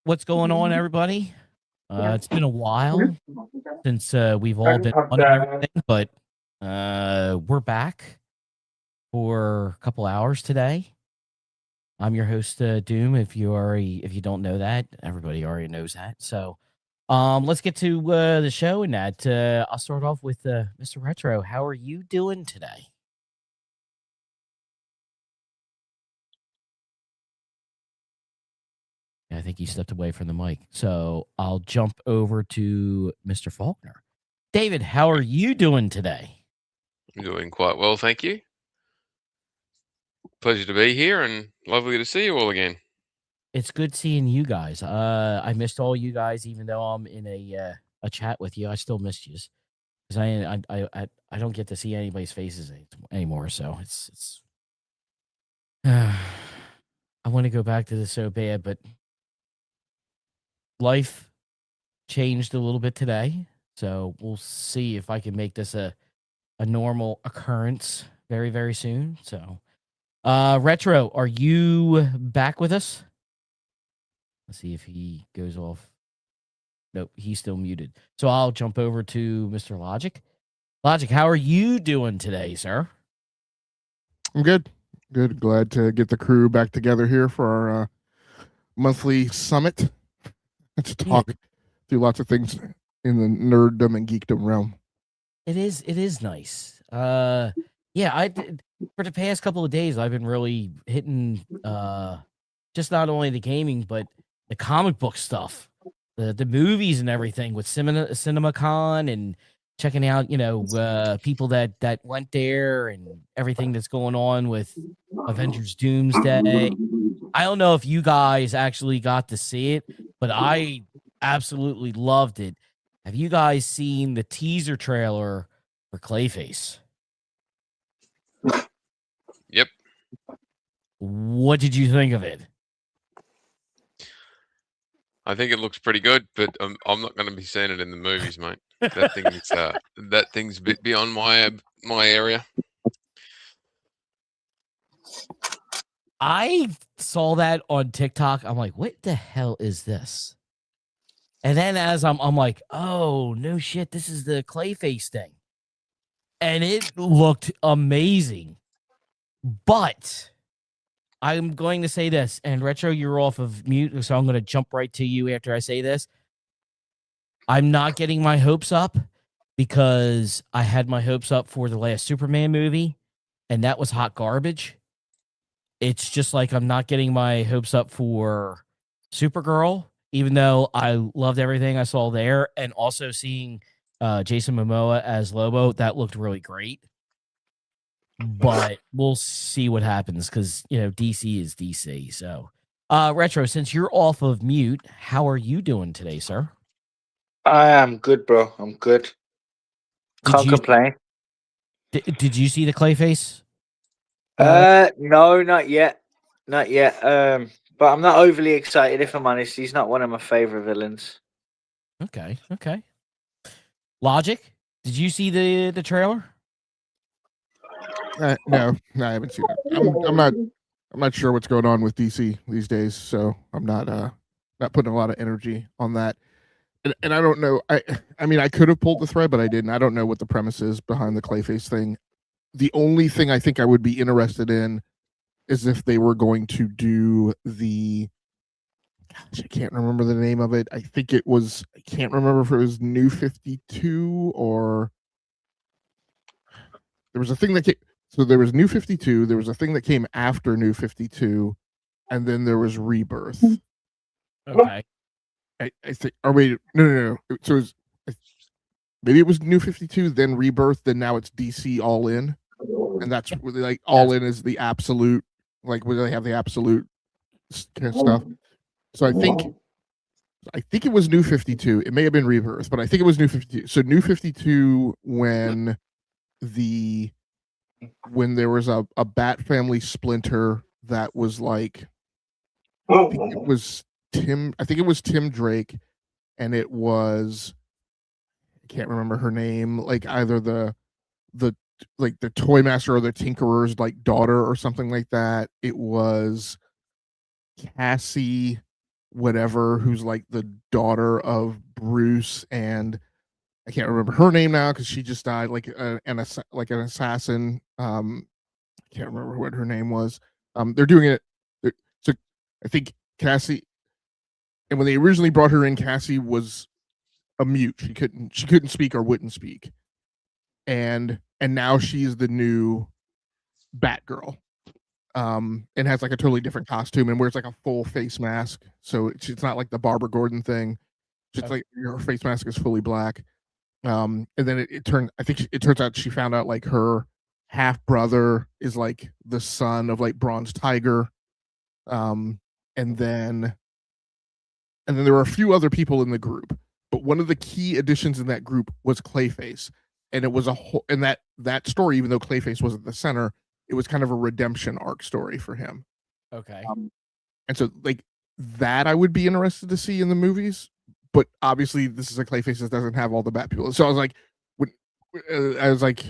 What's going on, everybody? It's been a while since we've all been on and everything, but we're back for a couple hours today. I'm your host, Doom. If you don't know that, everybody already knows that. So, let's get to the show. And that I'll start off with Mr. Retro. How are you doing today? I think he stepped away from the mic. So I'll jump over to Mr. Faulkner. David, how are you doing today? I'm doing quite well, thank you. Pleasure to be here and lovely to see you all again. It's good seeing you guys. I missed all you guys, even though I'm in a chat with you. I still missed you because I don't get to see anybody's faces anymore. So it's I want to go back to this so bad, but life changed a little bit today. So we'll see if I can make this a normal occurrence very, very soon. So, Retro, are you back with us? Let's see if he goes off. Nope, he's still muted. So I'll jump over to Mr. Logic. Logic, how are you doing today, sir? I'm good. Good. Glad to get the crew back together here for our monthly summit to talk through lots of things in the nerddom and geekdom realm. It is nice. Yeah, I did for the past couple of days. I've been really hitting just not only the gaming but the comic book stuff, the movies and everything with CinemaCon and checking out, people that went there and everything that's going on with Avengers Doomsday. I don't know if you guys actually got to see it, but I absolutely loved it. Have you guys seen the teaser trailer for Clayface? Yep. What did you think of it? I think it looks pretty good, but I'm not going to be seeing it in the movies, mate. That thing's a bit beyond my area. I saw that on TikTok. I'm like, what the hell is this? And then as I'm like, oh, no shit, this is the Clayface thing. And it looked amazing. But I'm going to say this, and Retro, you're off of mute, so I'm going to jump right to you after I say this. I'm not getting my hopes up because I had my hopes up for the last Superman movie, and that was hot garbage. It's just like I'm not getting my hopes up for Supergirl, even though I loved everything I saw there, and also seeing Jason Momoa as Lobo, that looked really great. But we'll see what happens because, DC is DC. So, Retro, since you're off of mute, how are you doing today, sir? I am good, bro. I'm good. Can't complain. Did you see the Clayface? No, not yet. Not yet. But I'm not overly excited, if I'm honest. He's not one of my favorite villains. Okay. Logic, did you see the trailer? No, I haven't seen it. I'm not sure what's going on with DC these days, so I'm not putting a lot of energy on that. And I don't know. I mean, I could have pulled the thread, but I didn't. I don't know what the premise is behind the Clayface thing. The only thing I think I would be interested in is if they were going to do the. Gosh, I can't remember the name of it. I think it was. I can't remember if it was New 52 or. There was a thing that came. So there was New 52. There was a thing that came after New 52, and then there was Rebirth. Okay. I think. Or wait, no. So it was, maybe it was New 52, then Rebirth, then now it's DC All In, and that's like All In is the absolute, like where they have the absolute stuff. So I think it was New 52. It may have been Rebirth, but I think it was New 52. So New 52 when there was a Bat Family splinter that was like, I think it was Tim Drake, and it was, I can't remember her name, like either the Toy Master or the Tinkerer's like daughter or something like that. It was Cassie whatever, who's like the daughter of Bruce, and I can't remember her name now because she just died, like an assassin. I can't remember what her name was. They're doing it. So I think Cassie, and when they originally brought her in, Cassie was a mute. She couldn't speak or wouldn't speak, and now she's the new Batgirl. And has like a totally different costume and wears like a full face mask. So it's not like the Barbara Gordon thing. Just like her face mask is fully black. And then it turns out she found out like her half brother is like the son of like Bronze Tiger. And then there were a few other people in the group, but one of the key additions in that group was Clayface. And it was a whole, and that story, even though Clayface wasn't the center, it was kind of a redemption arc story for him. Okay. And so like that I would be interested to see in the movies, but obviously this is a Clayface that doesn't have all the Bat people. So I was like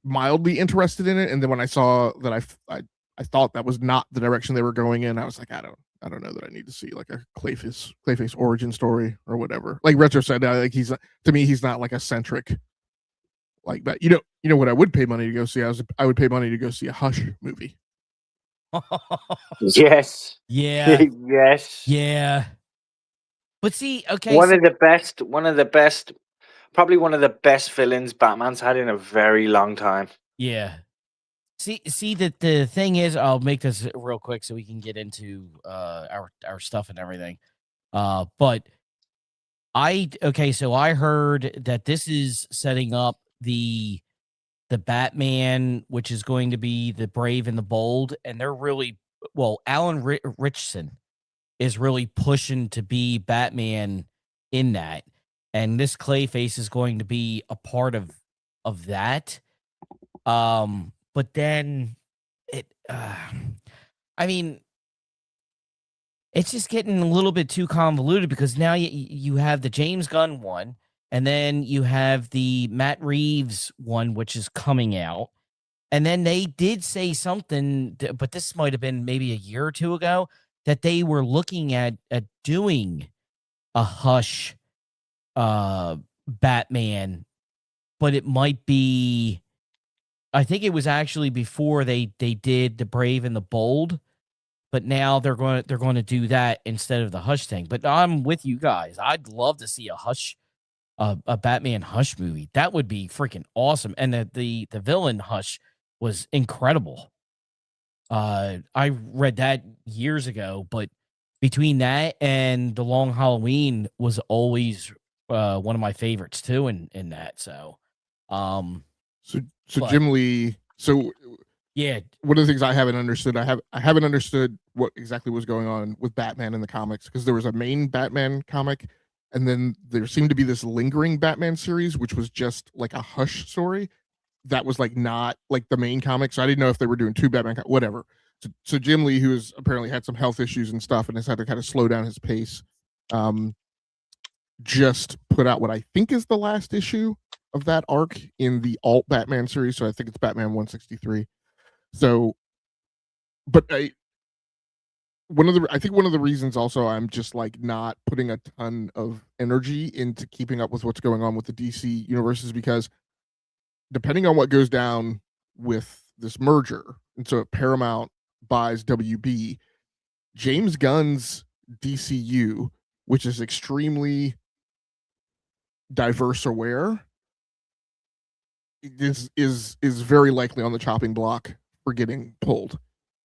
mildly interested in it, and then when I saw that I thought that was not the direction they were going in, I was like, I don't know that I need to see like a Clayface origin story or whatever. Like Retro said, like he's not like a centric like that. You know what I would pay money to go see? I would pay money to go see a Hush movie. Yes. Yeah. Yes. Yeah. But see, okay. One of the best, probably one of the best villains Batman's had in a very long time. Yeah. See that the thing is, I'll make this real quick so we can get into our stuff and everything. But so I heard that this is setting up the Batman, which is going to be the Brave and the Bold, and they're really Alan Richardson is really pushing to be Batman in that, and this Clayface is going to be a part of that. But then I mean, it's just getting a little bit too convoluted because now you have the James Gunn one, and then you have the Matt Reeves one, which is coming out. And then they did say something, but this might have been maybe a year or two ago, that they were looking at doing a Hush Batman, but it might be, I think it was actually before they did the Brave and the Bold, but now they're going to do that instead of the Hush thing. But I'm with you guys. I'd love to see a Hush, a Batman Hush movie. That would be freaking awesome. And the villain Hush was incredible. I read that years ago, but between that and The Long Halloween was always one of my favorites too in that. So Jim Lee. So yeah, one of the things I haven't understood, I haven't understood what exactly was going on with Batman in the comics, because there was a main Batman comic, and then there seemed to be this lingering Batman series, which was just like a Hush story that was like not like the main comic. So I didn't know if they were doing two Batman, whatever. So Jim Lee, who has apparently had some health issues and stuff and has had to kind of slow down his pace, just put out what I think is the last issue of that arc in the alt Batman series. So I think it's Batman 163. So, but I think one of the reasons also I'm just like not putting a ton of energy into keeping up with what's going on with the DC universe is because depending on what goes down with this merger, and so if Paramount buys WB, James Gunn's DCU, which is extremely diverse aware, is very likely on the chopping block for getting pulled.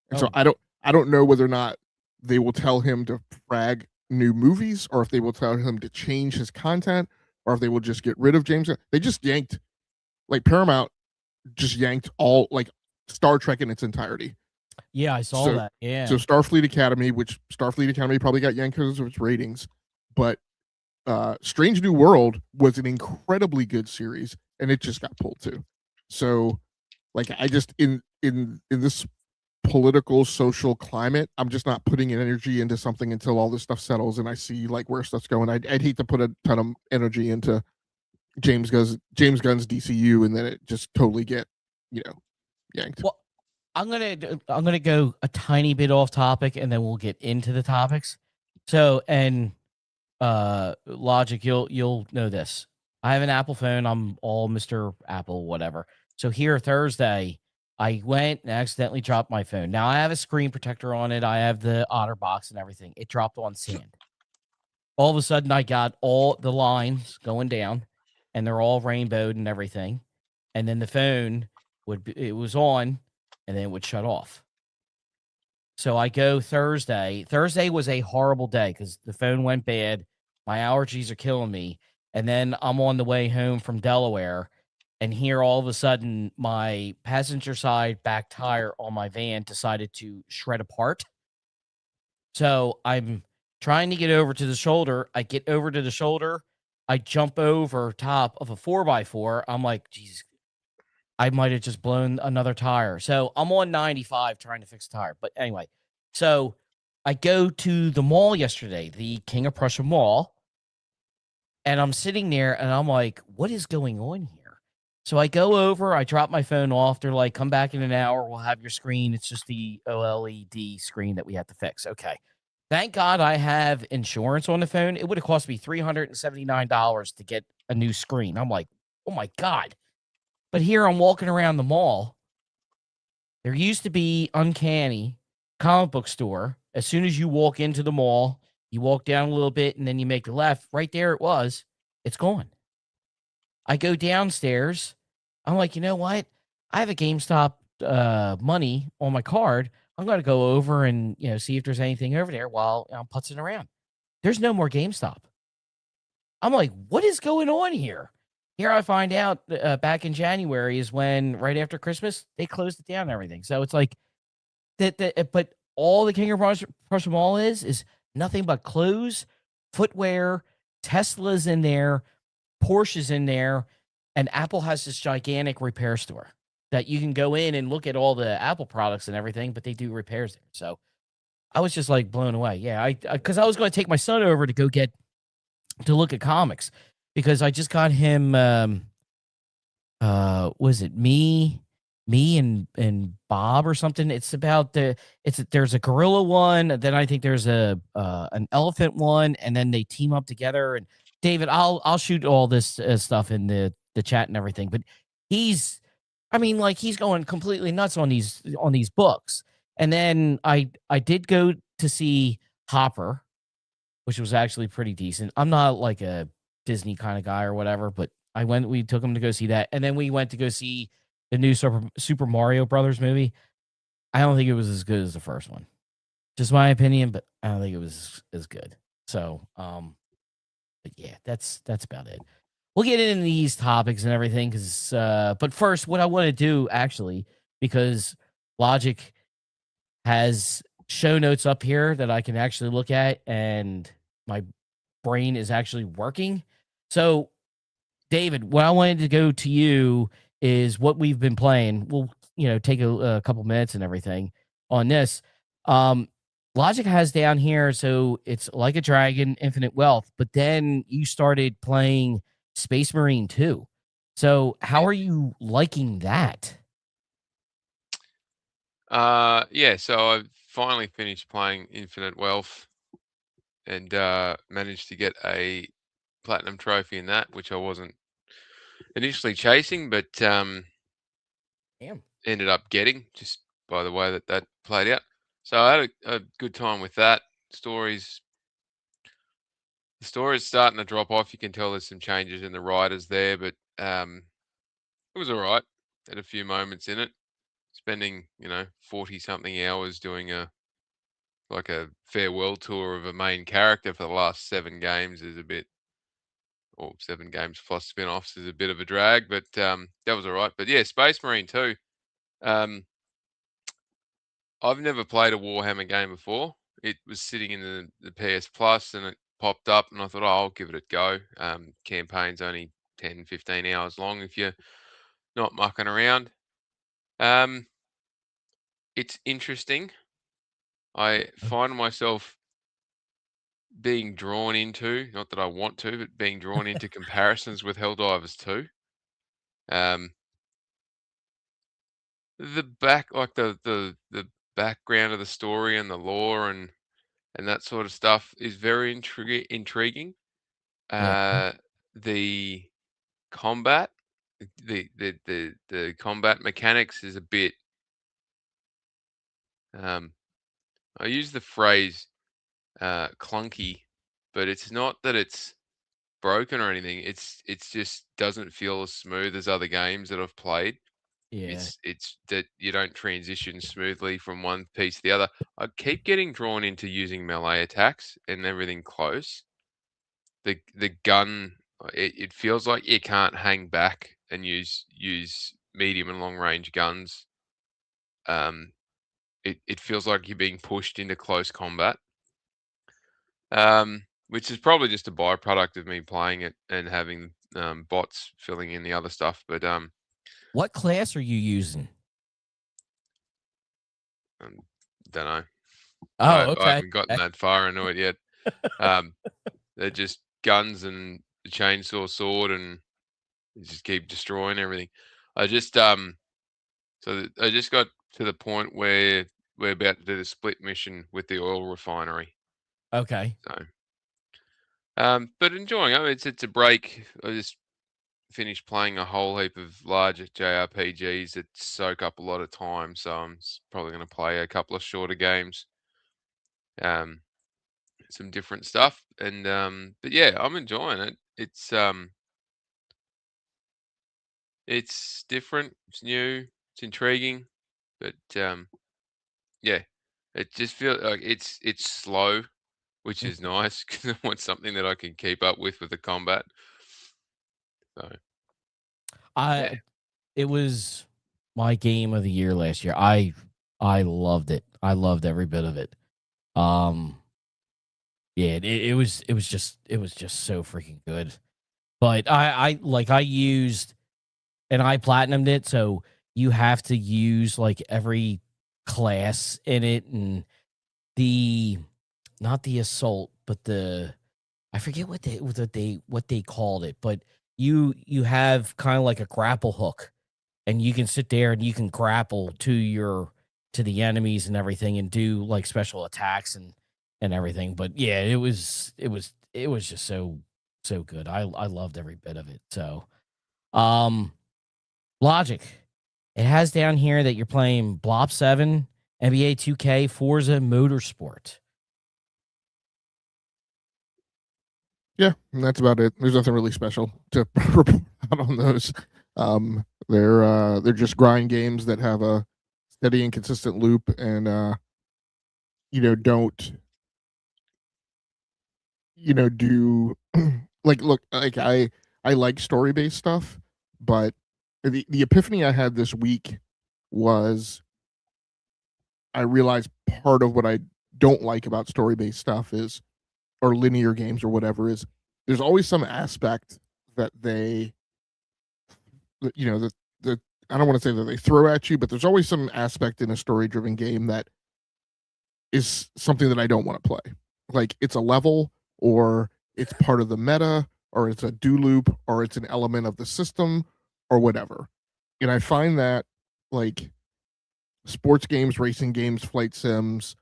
And so I don't know whether or not they will tell him to frag new movies, or if they will tell him to change his content, or if they will just get rid of James Gunn. They just yanked, like Paramount just yanked all like Star Trek in its entirety. Yeah, I saw that. Yeah. So Starfleet Academy probably got yanked because of its ratings, but Strange New World was an incredibly good series, and it just got pulled too. So, like, I just in this political social climate, I'm just not putting energy into something until all this stuff settles and I see like where stuff's going. I'd hate to put a ton of energy into James Gunn's DCU and then it just totally get yanked. Well, I'm gonna go a tiny bit off topic and then we'll get into the topics. So, and Logic, you'll know this. I have an Apple phone. I'm all Mr. Apple, whatever. So here Thursday, I went and accidentally dropped my phone. Now I have a screen protector on it. I have the OtterBox and everything. It dropped on sand. All of a sudden, I got all the lines going down, and they're all rainbowed and everything. And then the phone it was on, and then it would shut off. So I go Thursday. Thursday was a horrible day because the phone went bad. My allergies are killing me. And then I'm on the way home from Delaware. And here all of a sudden, my passenger side back tire on my van decided to shred apart. So I'm trying to get over to the shoulder. I get over to the shoulder. I jump over top of a 4x4. I'm like, geez, I might have just blown another tire. So I'm on 95 trying to fix the tire. But anyway, so I go to the mall yesterday, the King of Prussia Mall, and I'm sitting there and I'm like, what is going on here? So I go over, I drop my phone off. They're like, come back in an hour. We'll have your screen. It's just the OLED screen that we have to fix. Okay. Thank God I have insurance on the phone. It would have cost me $379 to get a new screen. I'm like, oh my God. But here I'm walking around the mall. There used to be Uncanny comic book store. As soon as you walk into the mall, you walk down a little bit and then you make a left. Right there it was. It's gone. I go downstairs. I'm like, you know what? I have a GameStop money on my card. I'm going to go over and see if there's anything over there while I'm putzing around. There's no more GameStop. I'm like, what is going on here? Here I find out back in January is when, right after Christmas, they closed it down and everything. So it's like that. But all the King of Prussia Mall is nothing but clothes, footwear, Tesla's in there, Porsche's in there, and Apple has this gigantic repair store that you can go in and look at all the Apple products and everything, but they do repairs there. So I was just like blown away. Yeah, because I was going to take my son over to go to look at comics because I just got him was it me and Bob or something. It's about there's a gorilla one, then I think there's a an elephant one, and then they team up together. And David, I'll shoot all this stuff in the chat and everything, but he's going completely nuts on these books. And then I did go to see Hopper, which was actually pretty decent. I'm not like a Disney kind of guy or whatever, but we took him to go see that. And then we went to go see the new Super Mario Brothers movie. I don't think it was as good as the first one. Just my opinion, but I don't think it was as good. So, but yeah, that's about it. We'll get into these topics and everything but first, what I want to do actually, because Logic has show notes up here that I can actually look at, and my brain is actually working. So, David, what I wanted to go to you is what we've been playing. We'll, take a couple minutes and everything on this. Logic has down here, so it's Like a Dragon, Infinite Wealth, but then you started playing Space Marine 2. So how are you liking that? Yeah, so I've finally finished playing Infinite Wealth and managed to get a platinum trophy in that, which I wasn't initially chasing, but Damn. ended up getting just by the way that played out. So I had a good time with that. The story's starting to drop off. You can tell there's some changes in the writers there, but it was all right. Had a few moments in it. Spending 40 something hours doing a farewell tour of a main character for the last 7 games is a bit, or 7 games plus spin-offs is a bit of a drag, but that was all right. But yeah, Space Marine 2. I've never played a Warhammer game before. It was sitting in the PS Plus and it popped up and I thought, oh, I'll give it a go. Campaign's only 10, 15 hours long if you're not mucking around. It's interesting. I find myself being drawn into, not that I want to, but being drawn into comparisons with Helldivers 2. The background of the story and the lore and and that sort of stuff is very intriguing. Yeah. The combat, the combat mechanics is a bit. I use the phrase clunky, but it's not that it's broken or anything. It's just doesn't feel as smooth as other games that I've played. Yeah. It's that you don't transition smoothly from one piece to the other. I keep getting drawn into using melee attacks and everything close. The gun, it feels like you can't hang back and use medium and long range guns. It feels like you're being pushed into close combat. Which is probably just a byproduct of me playing it and having bots filling in the other stuff. But What class are you using? don't know. Oh, I okay. haven't gotten that far into it yet. They're just guns and the chainsaw sword, and you just keep destroying everything. I just I just got to the point where we're about to do the split mission with the oil refinery. Okay. So, but enjoying it. It's a break. I just finished playing a whole heap of larger JRPGs that soak up a lot of time, so I'm probably going to play a couple of shorter games, some different stuff, and but yeah, I'm enjoying it. It's different, it's new, it's intriguing, but yeah, it just feels like it's slow, which is nice because I want something that I can keep up with the combat. So yeah. It was my game of the year last year. I loved it. I loved every bit of it. Yeah, it was just so freaking good. But I used and I platinumed it, so you have to use like every class in it, and the not the assault, but I forget what they called it, but you have kind of like a grapple hook, and you can sit there and you can grapple to the enemies and everything and do like special attacks and everything. But yeah, it was just so good. I loved every bit of it. So Logic. It has down here that you're playing Blob 7, NBA 2K, Forza Motorsport. Yeah, and that's about it. There's nothing really special to report out on those. They're just grind games that have a steady and consistent loop, and don't do look, like I like story based stuff, but the epiphany I had this week was I realized part of what I don't like about story based stuff is, or linear games or whatever, is there's always some aspect that they that I don't want to say that they throw at you, but there's always some aspect in a story driven game that is something that I don't want to play. Like it's a level, or it's part of the meta, or it's a do loop, or it's an element of the system, or whatever. And I find that, like, sports games, racing games, flight sims,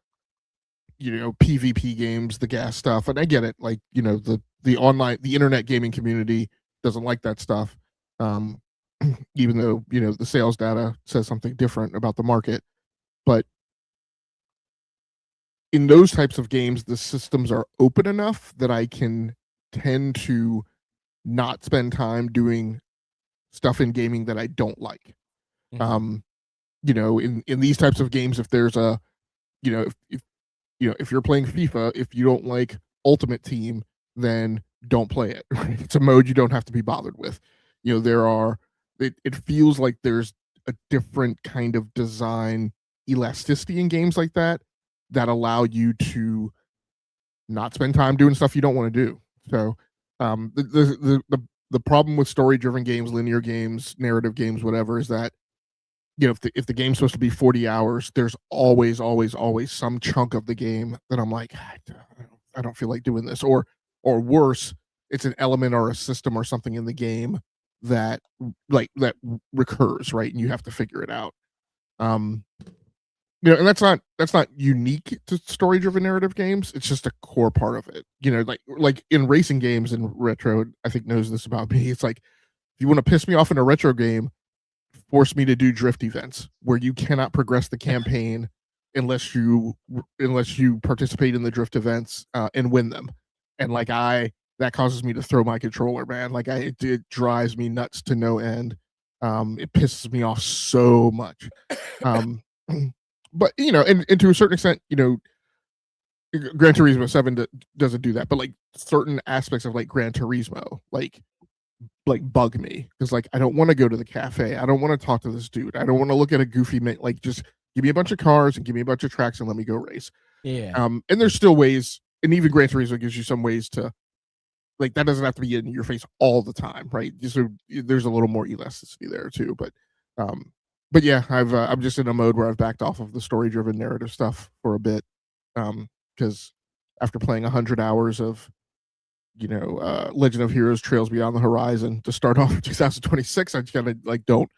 PvP games, the gas stuff, and I get it. Like, the online, the internet gaming community doesn't like that stuff. Even though, the sales data says something different about the market. But in those types of games, the systems are open enough that I can tend to not spend time doing stuff in gaming that I don't like. In these types of games, if there's a, if you're playing FIFA, if you don't like Ultimate Team, then don't play it. Right? It's a mode you don't have to be bothered with. It feels like there's a different kind of design elasticity in games like that allow you to not spend time doing stuff you don't want to do. So the problem with story driven games, linear games, narrative games, whatever, is that if the game's supposed to be 40 hours, there's always some chunk of the game that I'm like, I don't feel like doing this, or worse, it's an element or a system or something in the game that that recurs, right, and you have to figure it out. and that's not unique to story driven narrative games. It's just a core part of it. Like in racing games, and Retro I think knows this about me. It's like, if you want to piss me off in a retro game, force me to do drift events where you cannot progress the campaign unless you participate in the drift events and win them. And like that causes me to throw my controller, man. Like it drives me nuts to no end. It pisses me off so much. But and to a certain extent, Gran Turismo 7 doesn't do that. But like certain aspects of like Gran Turismo, like bug me, because like I don't want to go to the cafe. I don't want to talk to this dude. I don't want to look at a goofy like just give me a bunch of cars and give me a bunch of tracks and let me go race. Yeah. And there's still ways, and even Gran Turismo gives you some ways to, like, that doesn't have to be in your face all the time, right? So there's a little more elasticity there too. But yeah, I'm just in a mode where I've backed off of the story-driven narrative stuff for a bit, because after playing 100 hours of Legend of Heroes Trails Beyond the Horizon to start off 2026, I just kind of like don't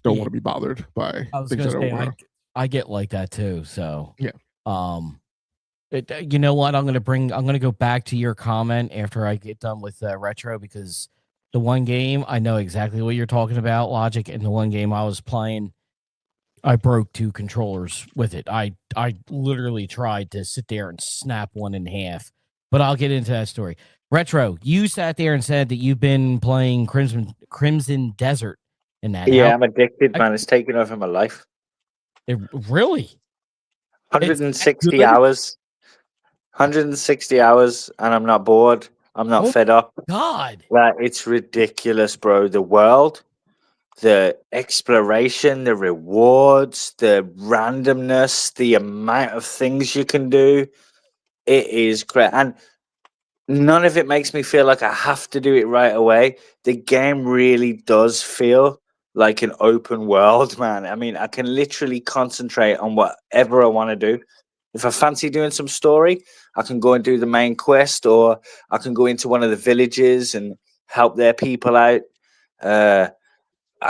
want to be bothered by things that don't work. I get like that too. So yeah. You know what? I'm gonna go back to your comment after I get done with Retro, because the one game I know exactly what you're talking about, Logic, and the one game I was playing, I broke 2 controllers with it. I literally tried to sit there and snap one in half, but I'll get into that story. Retro, you sat there and said that you've been playing Crimson Desert in that. Yeah, I'm addicted, man. It's taken over my life. Really? 160 hours. 160 hours, and I'm not bored. I'm not fed up. God. Like, it's ridiculous, bro. The world, the exploration, the rewards, the randomness, the amount of things you can do. It is great. And none of it makes me feel like I have to do it right away. The game really does feel like an open world, man. I mean, I can literally concentrate on whatever I want to do. If I fancy doing some story, I can go and do the main quest, or I can go into one of the villages and help their people out. I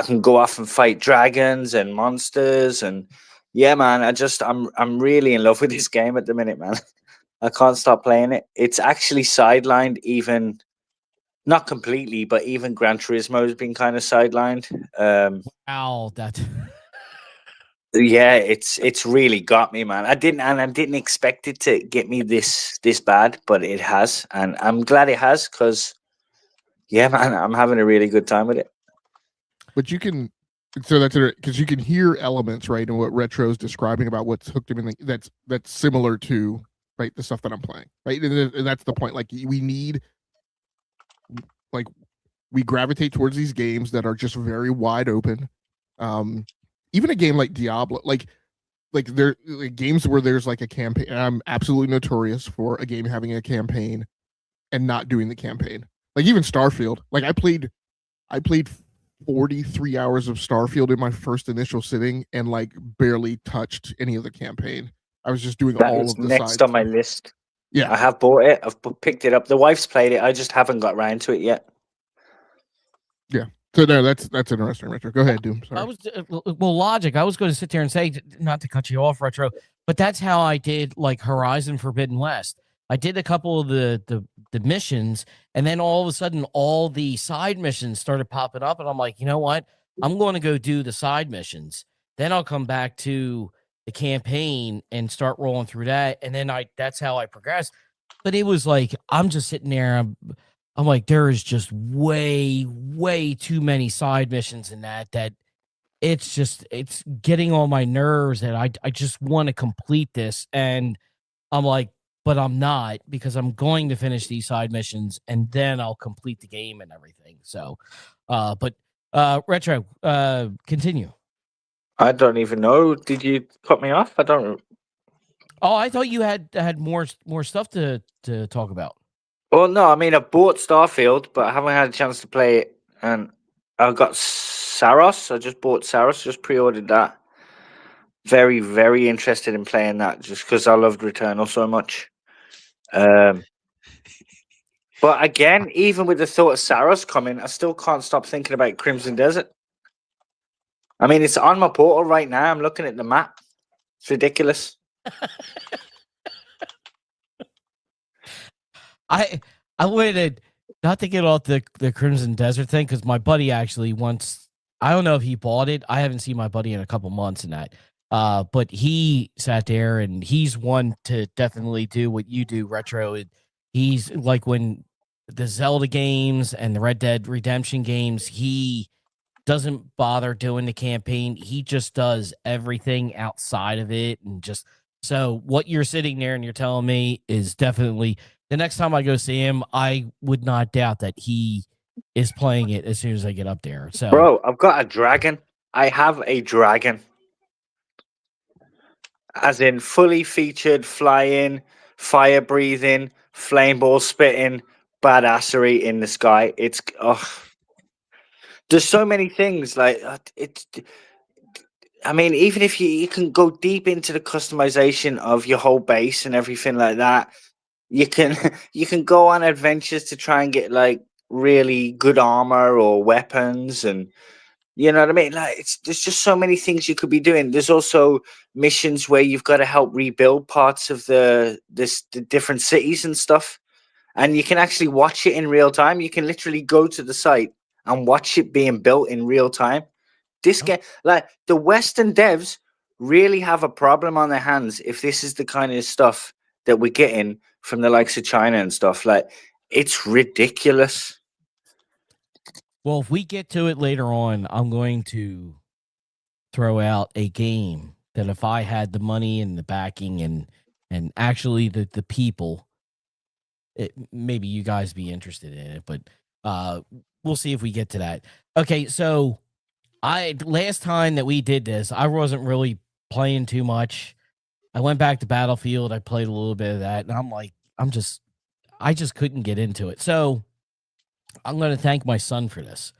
can go off and fight dragons and monsters, and yeah, man, I'm really in love with this game at the minute, man. I can't stop playing it. It's actually sidelined, even not completely, but even Gran Turismo has been kind of sidelined. Ow, that. Yeah, it's really got me, man. I didn't expect it to get me this bad, but it has, and I'm glad it has, because yeah, man, I'm having a really good time with it. But you can, so that's it, because you can hear elements, right, in what Retro's describing about what's hooked him in. That's similar to, right, the stuff that I'm playing, right, and that's the point. Like we gravitate towards these games that are just very wide open. Even a game like Diablo, like there games where there's like a campaign. And I'm absolutely notorious for a game having a campaign and not doing the campaign. Like even Starfield, like I played 43 hours of Starfield in my first initial sitting and like barely touched any of the campaign. I was just doing all of the next side on my stuff. list. Yeah, I have bought it. I've picked it up. The wife's played it. I just haven't got around to it yet. Yeah. So no, that's interesting, Retro. Go ahead, Doom. Sorry. I was Logic. I was going to sit there and say, not to cut you off, Retro, but that's how I did like Horizon Forbidden West. I did a couple of the missions, and then all of a sudden, all the side missions started popping up, and I'm like, you know what? I'm going to go do the side missions. Then I'll come back to the campaign and start rolling through that, and then that's how I progressed. But it was like I'm just sitting there. I'm like, there is just way too many side missions in that it's getting on my nerves, that I just want to complete this. And I'm like, but I'm not, because I'm going to finish these side missions and then I'll complete the game and everything. So, but Retro, continue. I don't even know. Did you cut me off? I don't. Oh, I thought you had more stuff to talk about. Well, no, I mean, I bought Starfield, but I haven't had a chance to play it. And I got Saros. I just bought Saros, just pre-ordered that. Very, very interested in playing that, just because I loved Returnal so much. But again, even with the thought of Saros coming, I still can't stop thinking about Crimson Desert. I mean, it's on my portal right now. I'm looking at the map. It's ridiculous. I waited not to get off the Crimson Desert thing because my buddy actually once, I don't know if he bought it. I haven't seen my buddy in a couple months in that. But he sat there and he's one to definitely do what you do, Retro. He's like when the Zelda games and the Red Dead Redemption games, he doesn't bother doing the campaign. He just does everything outside of it. And just so what you're sitting there and you're telling me is definitely the next time I go see him, I would not doubt that he is playing it as soon as I get up there. So, Bro, I've got a dragon. I have a dragon. As in fully featured, flying, fire breathing, flame ball spitting, badassery in the sky. It's there's so many things like it's. I mean, even if you can go deep into the customization of your whole base and everything like that, you can you can go on adventures to try and get like really good armor or weapons, and you know what I mean? Like there's just so many things you could be doing. There's also missions where you've got to help rebuild parts of the different cities and stuff. And you can actually watch it in real time. You can literally go to the site and watch it being built in real time. This game, like the Western devs really have a problem on their hands if this is the kind of stuff that we're getting from the likes of China and stuff. Like it's ridiculous. well, if we get to it later on, I'm going to throw out a game that if I had the money and the backing and actually the people, maybe you guys be interested in it, but we'll see if we get to that. Okay, so last time that we did this, I wasn't really playing too much. I went back to Battlefield. I played a little bit of that, and I'm like, I just couldn't get into it. So I'm going to thank my son for this.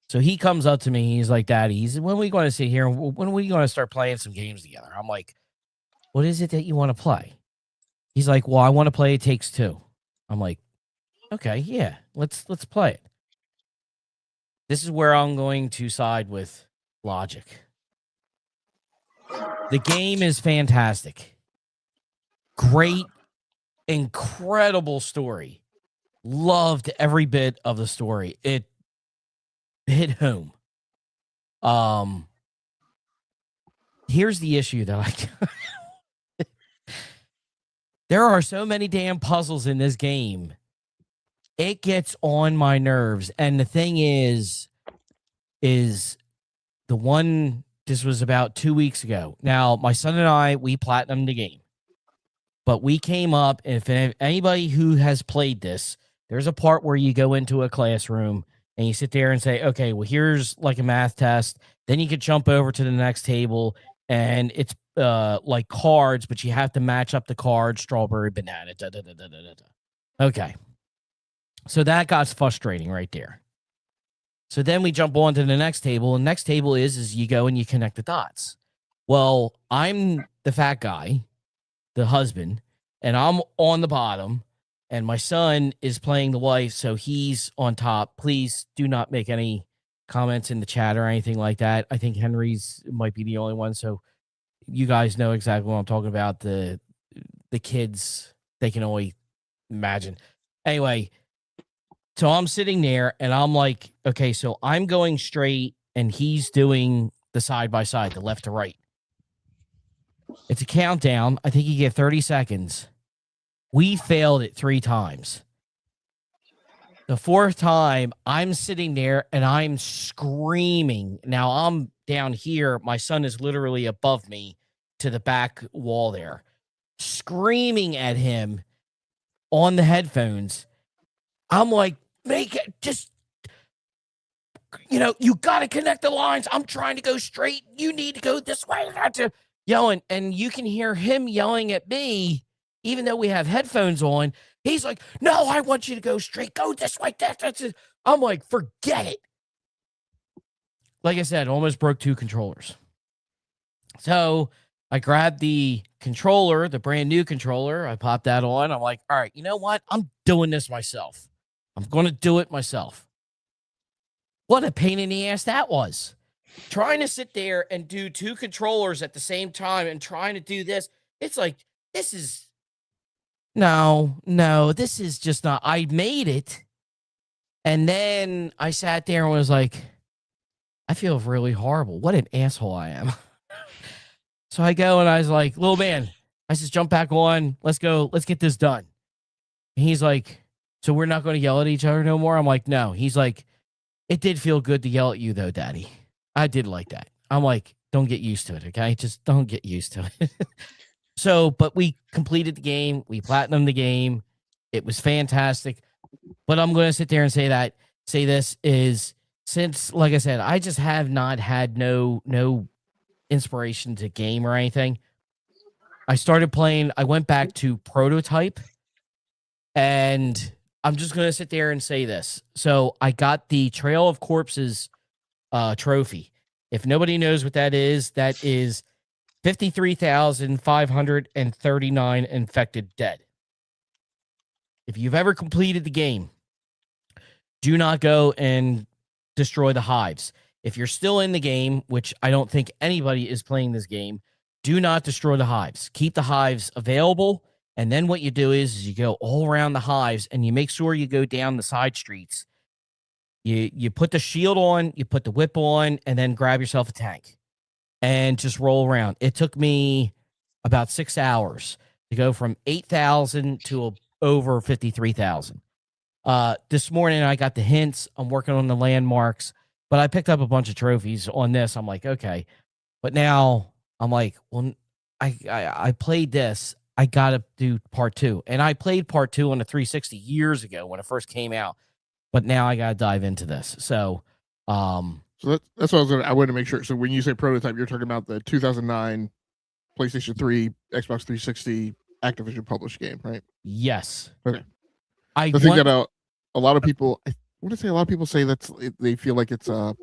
So he comes up to me. He's like, Daddy, when are we going to sit here? When are we going to start playing some games together? I'm like, what is it that you want to play? He's like, well, I want to play It Takes Two. I'm like, okay, yeah, let's play it. This is where I'm going to side with logic. The game is fantastic. Great, incredible story. Loved every bit of the story. It hit home. Here's the issue that there are so many damn puzzles in this game. It gets on my nerves. And the thing is the one, this was about 2 weeks ago. Now, my son and I, we platinumed the game. But we came up, and if anybody who has played this, there's a part where you go into a classroom and you sit there and say, okay, well, here's like a math test. Then you could jump over to the next table, and it's like cards, but you have to match up the cards, strawberry, banana, da, da, da, da, da, da. Okay. So that got frustrating right there. So then we jump on to the next table, and the next table is you go and you connect the dots. Well, I'm the fat guy, the husband, and I'm on the bottom, and my son is playing the wife, so he's on top. Please do not make any comments in the chat or anything like that. I think Henry's might be the only one, so you guys know exactly what I'm talking about. The kids, they can only imagine. Anyway, so I'm sitting there, and I'm like, okay, so I'm going straight, and he's doing the side-by-side, the left to right. It's a countdown. I think you get 30 seconds. We failed it 3 times. The 4th time, I'm sitting there, and I'm screaming. Now, I'm down here. My son is literally above me to the back wall there, screaming at him on the headphones. I'm like, make it just, you got to connect the lines. I'm trying to go straight. You need to go this way. Yelling, and you can hear him yelling at me, even though we have headphones on. He's like, no, I want you to go straight. Go this way. That's it. I'm like, forget it. Like I said, almost broke 2 controllers. So I grabbed the controller, the brand new controller. I popped that on. I'm like, all right, you know what? I'm doing this myself. I'm going to do it myself. What a pain in the ass that was. trying to sit there and do 2 controllers at the same time and trying to do this. It's like, this is no, this is just not. I made it. And then I sat there and was like, I feel really horrible. What an asshole I am. So I go and I was like, little man, I says, jump back on. Let's go. Let's get this done. And he's like, so we're not going to yell at each other no more? I'm like, no. He's like, it did feel good to yell at you though, Daddy. I did like that. I'm like, don't get used to it, okay? Just don't get used to it. So, but we completed the game. We platinumed the game. It was fantastic. But I'm going to sit there and say this is, since, like I said, I just have not had no inspiration to game or anything. I started playing, I went back to Prototype, and I'm just going to sit there and say this. So I got the Trail of Corpses trophy. If nobody knows what that is 53,539 infected dead. If you've ever completed the game, do not go and destroy the hives. If you're still in the game, which I don't think anybody is playing this game, do not destroy the hives. Keep the hives available, and then what you do is you go all around the hives, and you make sure you go down the side streets. You put the shield on, you put the whip on, and then grab yourself a tank and just roll around. It took me about 6 hours to go from 8,000 to over 53,000. This morning I got the hints. I'm working on the landmarks, but I picked up a bunch of trophies on this. I'm like, okay, but now I'm like, well, I played this. I got to do part 2, and I played part 2 on the 360 years ago when it first came out, but now I got to dive into this. So, So that's what I wanted to make sure. So when you say Prototype, you're talking about the 2009 PlayStation 3, Xbox 360 Activision published game, right? yes. Okay. I think that a lot of people, I want to say a lot of people say they feel like it's I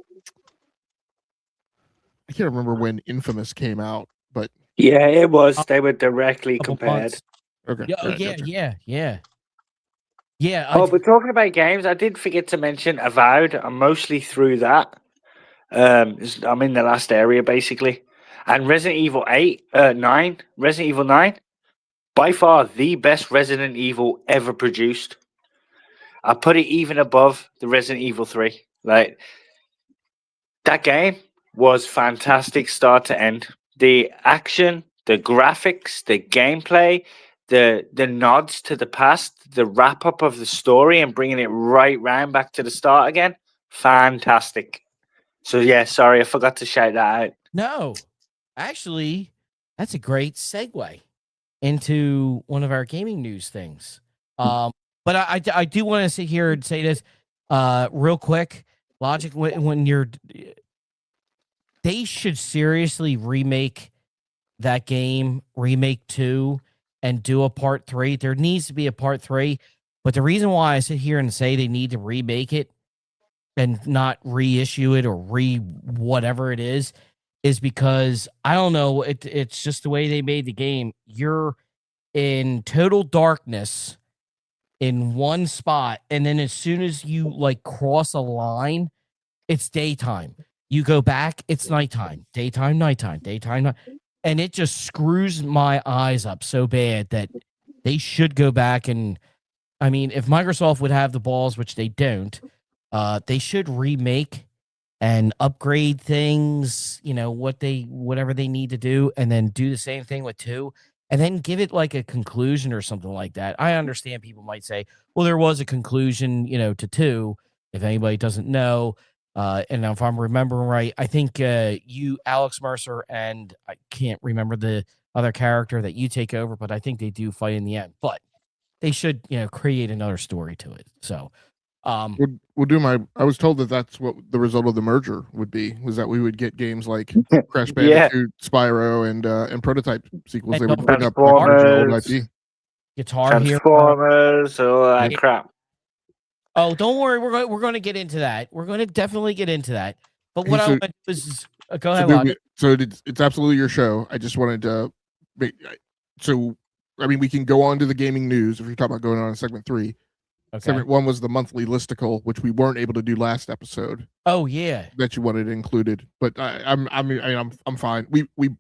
can't remember when Infamous came out, but Yeah, it was. They were directly compared. okay. Yeah, all right, yeah, gotcha. yeah. Oh, but talking about games, I did forget to mention Avowed. I'm mostly through that. I'm in the last area basically, and Resident Evil 9, Resident Evil 9, by far the best Resident Evil ever produced. I put it even above the Resident Evil 3. Like, that game was fantastic start to end. The action, the graphics, the gameplay, the nods to the past, the wrap up of the story and bringing it right round back to the start again. Fantastic. So yeah, sorry, I forgot to shout that out. No, actually, that's a great segue into one of our gaming news things. But I do want to sit here and say this real quick. Logic, when they should seriously remake that game, remake 2, and do a part 3. There needs to be a part 3. But the reason why I sit here and say they need to remake it and not reissue it or whatever it is because I don't know. It's just the way they made the game. You're in total darkness in one spot, and then as soon as you like cross a line, it's daytime. You go back, it's nighttime. Daytime, nighttime, daytime, night. And it just screws my eyes up so bad that they should go back and, I mean, if Microsoft would have the balls, which they don't, they should remake and upgrade things, whatever they need to do, and then do the same thing with 2, and then give it like a conclusion or something like that. I understand people might say, well, there was a conclusion, to 2, if anybody doesn't know. And if I'm remembering right, I think you, Alex Mercer, and I can't remember the other character that you take over, but I think they do fight in the end. But they should, create another story to it. So, we'll do I was told that that's what the result of the merger would be, was that we would get games like Crash Bandicoot, Spyro, and Prototype sequels. And they would don't bring up Transformers, original IP. Guitar Hero. Transformers, all that crap. Oh, don't worry. We're going to get into that. We're going to definitely get into that. But what I want to do is go ahead. So it's absolutely your show. I just wanted to make, so I mean, we can go on to the gaming news if you're talking about going on to segment 3. Okay. One was the monthly listicle, which we weren't able to do last episode. Oh yeah. That you wanted included, but I'm fine. We're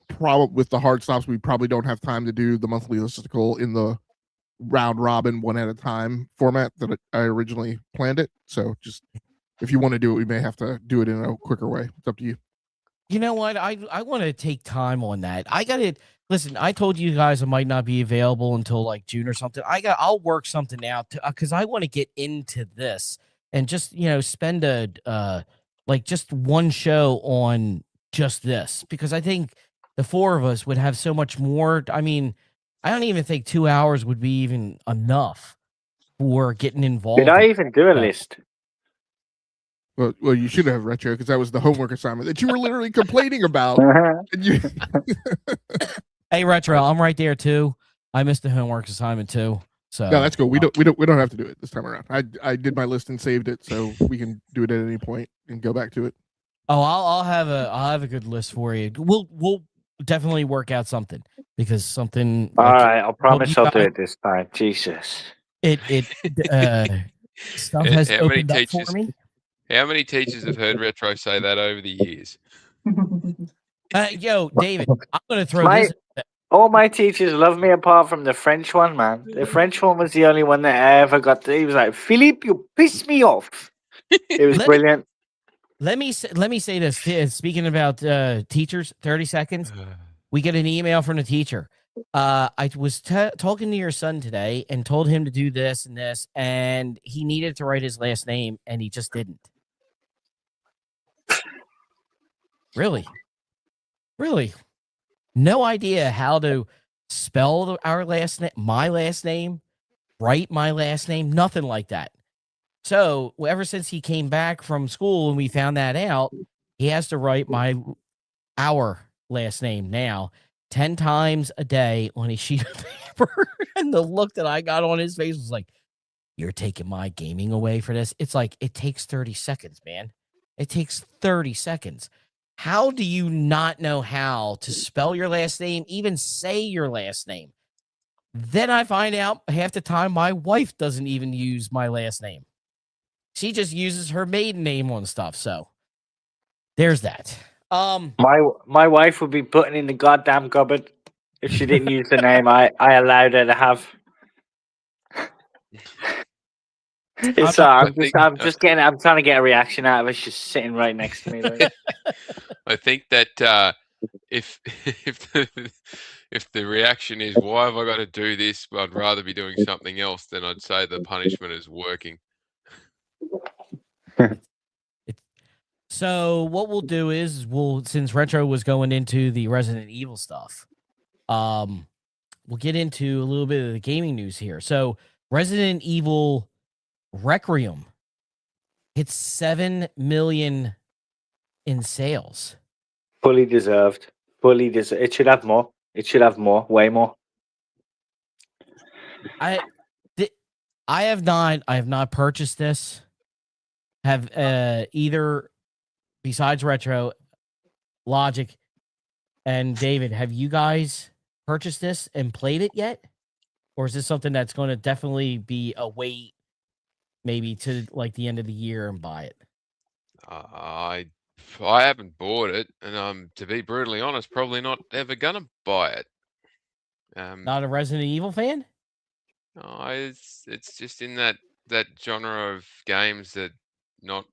probably with the hard stops. We probably don't have time to do the monthly listicle in the round robin one at a time format that I originally planned it. So just if you want to do it, we may have to do it in a quicker way. It's up to you. You know what? I want to take time on that. I got to listen. I told you guys I might not be available until like June or something. I'll work something out because I want to get into this and just spend like just one show on just this because I think the four of us would have so much more. I mean, I don't even think 2 hours would be even enough for getting involved. Did I even do a list? Well, you should have retro because that was the homework assignment that you were literally complaining about. And you... Hey, retro, I'm right there too. I missed the homework assignment too. So no, that's cool. We don't have to do it this time around. I did my list and saved it, so we can do it at any point and go back to it. Oh, I'll have a good list for you. We'll definitely work out something because something. All right, I'll promise I'll do it this time. Jesus. Stuff has opened up for me. How many teachers have heard retro say that over the years? Yo, David, I'm gonna throw this. All my teachers love me apart from the French one, man. The French one was the only one that I ever got to. He was like, Philippe, you piss me off. It was brilliant. Let me say this. Speaking about teachers, 30 seconds. We get an email from the teacher. I was talking to your son today and told him to do this and this, and he needed to write his last name, and he just didn't. Really? No idea how to spell our last name, my last name, write my last name, nothing like that. So ever since he came back from school and we found that out, he has to write our last name now 10 times a day on a sheet of paper. And the look that I got on his face was like, you're taking my gaming away for this. It's like, it takes 30 seconds, man. It takes 30 seconds. How do you not know how to spell your last name, even say your last name? Then I find out half the time my wife doesn't even use my last name. She just uses her maiden name on stuff. So there's that. My wife would be putting in the goddamn cupboard if she didn't use the name I allowed her to have. I'm trying to get a reaction out of her. She's sitting right next to me. Like. I think that if the reaction is why have I got to do this, I'd rather be doing something else, then I'd say the punishment is working. So what we'll do is since retro was going into the Resident Evil stuff, we'll get into a little bit of the gaming news here. So Resident Evil Requiem hits 7 million in sales. Fully deserved. It should have more. Way more. I have not purchased this. Have either besides retro, Logic, and David, have you guys purchased this and played it yet? Or is this something that's going to definitely be a wait maybe to like the end of the year and buy it? I haven't bought it, and to be brutally honest, probably not ever gonna buy it. Not a Resident Evil fan? No, it's just in that genre of games that not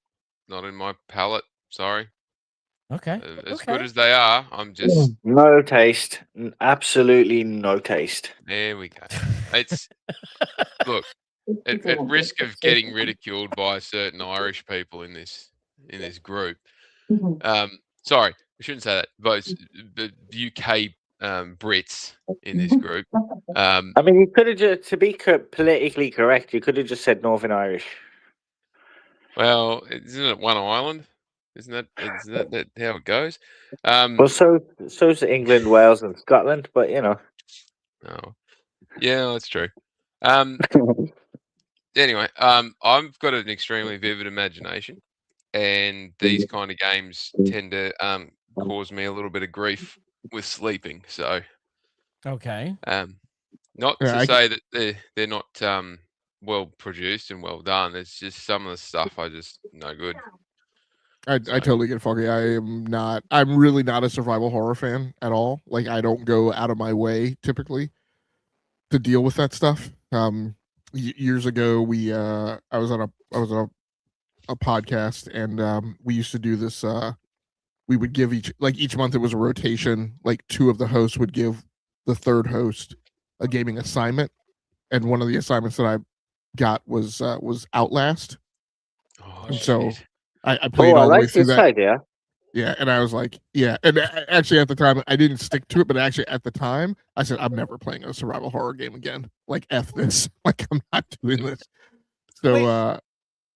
in my palate. Sorry. Okay. As good as they are, I'm just no taste. Absolutely no taste. There we go. It's look at risk of getting ridiculed by certain Irish people in this group. Sorry, I shouldn't say that. But the UK Brits in this group. I mean, you could have just, to be politically correct, you could have just said Northern Irish. Well, isn't it one island? Isn't that how it goes? Well, so's England, Wales, and Scotland, but you know. Oh, yeah, that's true. Anyway, I've got an extremely vivid imagination, and these kind of games tend to cause me a little bit of grief with sleeping. So, okay. not to say that they're not well produced and well done. It's just some of the stuff I just no good. I So- totally get Foggy. I'm really not a survival horror fan at all. Like, I don't go out of my way typically to deal with that stuff. Years ago, I was on a podcast, and we used to do this. We would give each month it was a rotation. Like, two of the hosts would give the third host a gaming assignment, and one of the assignments that I got was Outlast. Oh, And so shit. I played Oh, I all the way like through this that. idea. Yeah, and I was like, yeah, and actually at the time I didn't stick to it, but actually at the time I said I'm never playing a survival horror game again. Like, F this. Like, I'm not doing this. So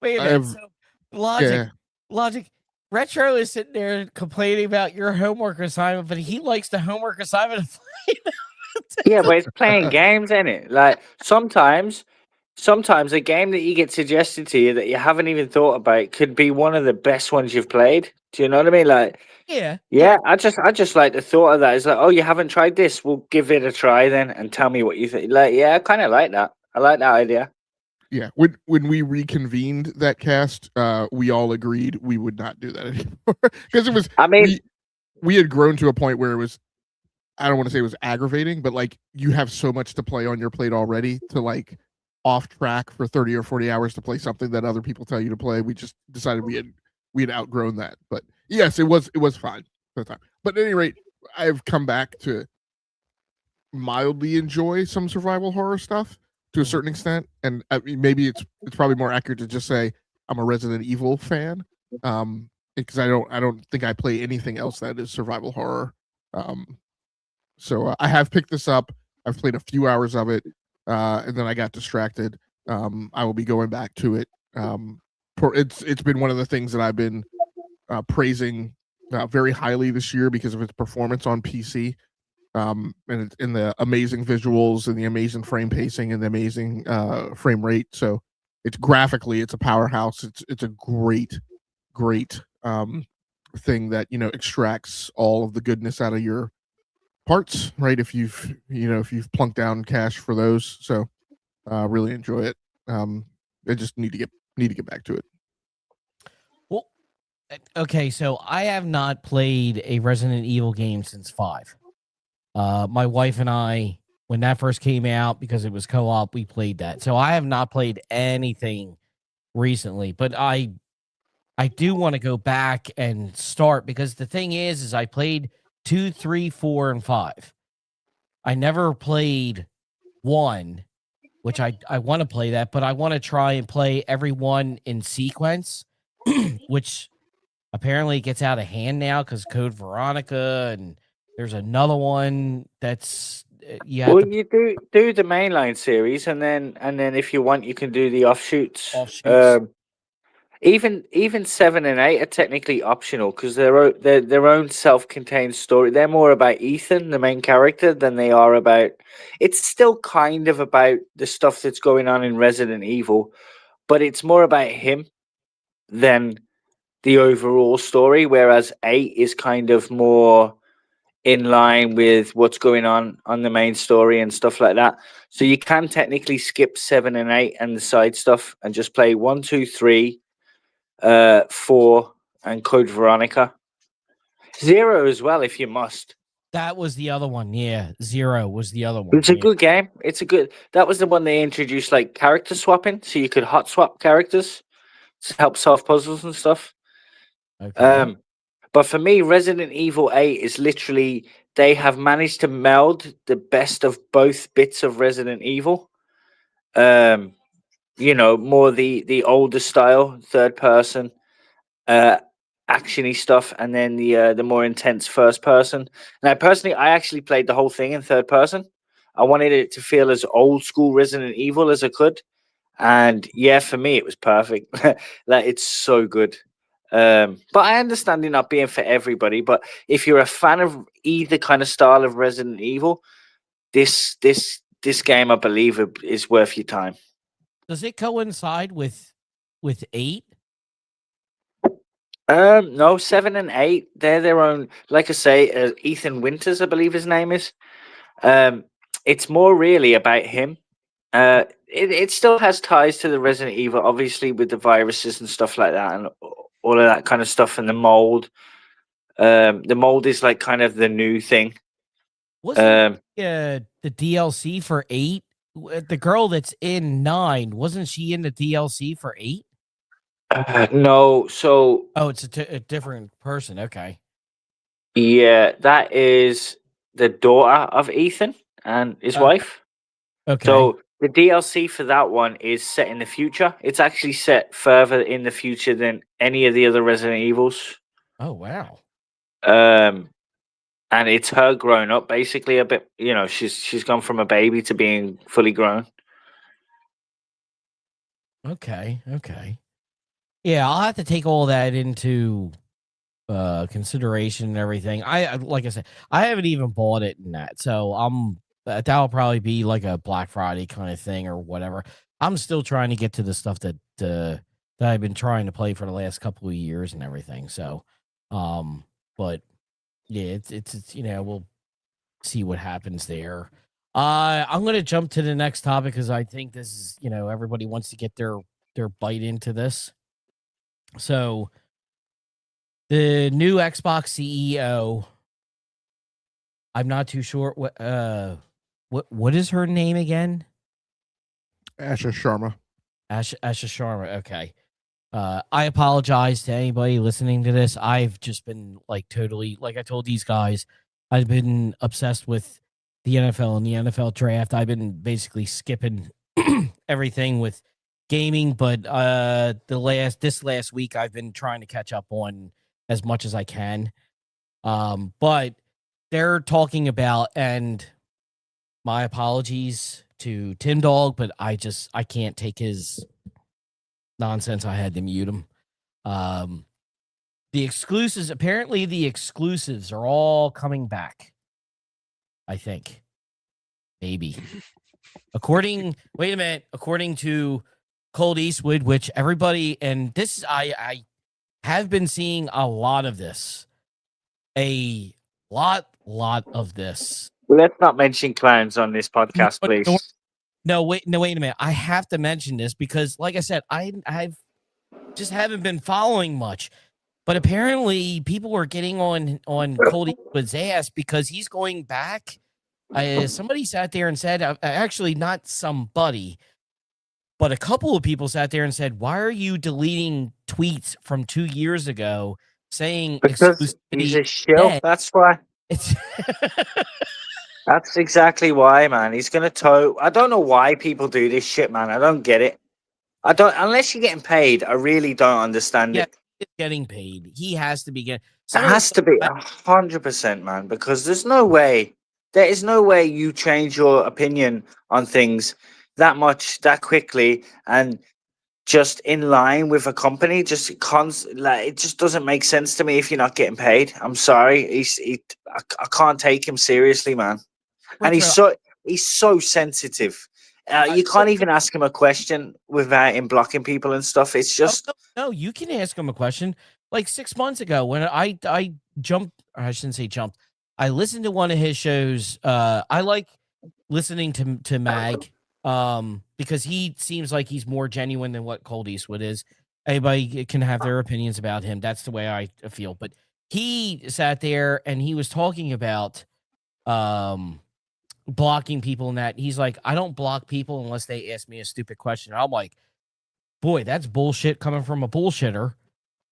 Wait a I minute. have- So, logic. Retro is sitting there complaining about your homework assignment, but he likes the homework assignment. Yeah, but it's playing games, isn't it? Like sometimes a game that you get suggested to you that you haven't even thought about could be one of the best ones you've played. Do you know what I mean? Like, Yeah. I just like the thought of that. It's like, oh, you haven't tried this? We'll give it a try then, and tell me what you think. Like, yeah, I kind of like that. I like that idea. yeah, when we reconvened that cast, we all agreed we would not do that anymore because it was. I mean, we had grown to a point where it was. I don't want to say it was aggravating, but like, you have so much to play on your plate already to like off track for 30 or 40 hours to play something that other people tell you to play. We just decided we had outgrown that. But yes, it was fine for the time. But at any rate, I've come back to mildly enjoy some survival horror stuff to a certain extent, and I mean, maybe it's probably more accurate to just say I'm a Resident Evil fan, because I don't think I play anything else that is survival horror. So I have picked this up. I've played a few hours of it, and then I got distracted. I will be going back to it. It's been one of the things that I've been praising very highly this year because of its performance on PC, and it's in the amazing visuals and the amazing frame pacing and the amazing frame rate. So it's graphically, it's a powerhouse. It's a great thing that extracts all of the goodness out of your parts, right? If you've plunked down cash for those. So really enjoy it. I just need to get back to it. Well, okay, so I have not played a Resident Evil game since 5. My wife and I, when that first came out, because it was co-op, we played that. So I have not played anything recently, but I do want to go back and start, because the thing is I played 2, 3, 4, and 5. I never played 1, which I want to play that, but I want to try and play every one in sequence, which apparently gets out of hand now because Code Veronica, and there's another one that's you have to you do the mainline series, and then if you want, you can do the offshoots. offshoots. Even 7 and 8 are technically optional because they're their own self-contained story. They're more about Ethan, the main character, than they are about. It's still kind of about the stuff that's going on in Resident Evil, but it's more about him than the overall story. Whereas 8 is kind of more in line with what's going on the main story and stuff like that. So you can technically skip 7 and 8 and the side stuff and just play 1, 2, 3. 4 and Code Veronica. 0 as well if you must. That was the other one. Yeah, 0 was the other one. It's a good game. That was the one they introduced, like character swapping, so you could hot swap characters to help solve puzzles and stuff. Okay. But for me, Resident Evil 8 is literally, they have managed to meld the best of both bits of Resident Evil. More the older style, third person, actiony stuff, and then the more intense first person. Now, personally, I actually played the whole thing in third person. I wanted it to feel as old school Resident Evil as I could, and yeah, for me, it was perfect. Like, it's so good. But I understand it not being for everybody. But if you're a fan of either kind of style of Resident Evil, this game, I believe, is worth your time. Does it coincide with 8? No, 7 and 8, they're their own. Like I say, Ethan Winters, I believe his name is. It's more really about him. it still has ties to the Resident Evil, obviously, with the viruses and stuff like that, and all of that kind of stuff, and the mold. The mold is like kind of the new thing. Wasn't the DLC for 8? The girl that's in 9, wasn't she in the DLC for 8? No, so Oh, it's a different person. Okay. yeah, that is the daughter of Ethan and his Okay. wife. Okay. So the DLC for that one is set in the future. It's actually set further in the future than any of the other Resident Evils. Oh, wow. And it's her grown up basically a bit. You know, she's gone from a baby to being fully grown. Okay. Okay. Yeah, I'll have to take all that into consideration and everything. I like I said, I haven't even bought it in that, so that'll probably be like a Black Friday kind of thing or whatever. I'm still trying to get to the stuff that I've been trying to play for the last couple of years and everything. So, but yeah, it's we'll see what happens there. I'm gonna jump to the next topic because I think this is everybody wants to get their bite into this. So the new Xbox CEO, I'm not too sure what is her name again? Asha Sharma. Asha Sharma. Okay. I apologize to anybody listening to this. I've just been totally, like I told these guys, I've been obsessed with the NFL and the NFL draft. I've been basically skipping everything with gaming, but this last week I've been trying to catch up on as much as I can. But they're talking about, and my apologies to Tim Dog, but I can't take his nonsense. I had to mute him. The exclusives, apparently the exclusives are all coming back. I think. Maybe. According to Colt Eastwood, which everybody, and this I have been seeing a lot of this. A lot of this. Let's not mention clowns on this podcast, please. No, wait a minute. I have to mention this because, like I said, I've just haven't been following much. But apparently, people are getting on Colt Eastwood's ass because he's going back. Somebody sat there and said, actually, not somebody, but a couple of people sat there and said, "Why are you deleting tweets from 2 years ago saying Because he's a shill. That's why. It's That's exactly why, man. He's gonna toe. I don't know why people do this shit, man. I don't get it. I don't, unless you're getting paid. I really don't understand it. He's getting paid. He has to be getting. It has to be 100%, man. Because there's no way. There is no way you change your opinion on things that much that quickly and just in line with a company. Just it just doesn't make sense to me if you're not getting paid. I'm sorry. I can't take him seriously, man. And he's so sensitive. You can't even ask him a question without him blocking people and stuff. It's just no. You can ask him a question. Like 6 months ago, when I jumped, or I shouldn't say jumped. I listened to one of his shows. I like listening to Mag, because he seems like he's more genuine than what Colt Eastwood is. Everybody can have their opinions about him. That's the way I feel. But he sat there and he was talking about blocking people and that. He's like, I don't block people unless they ask me a stupid question. I'm like, boy, that's bullshit coming from a bullshitter.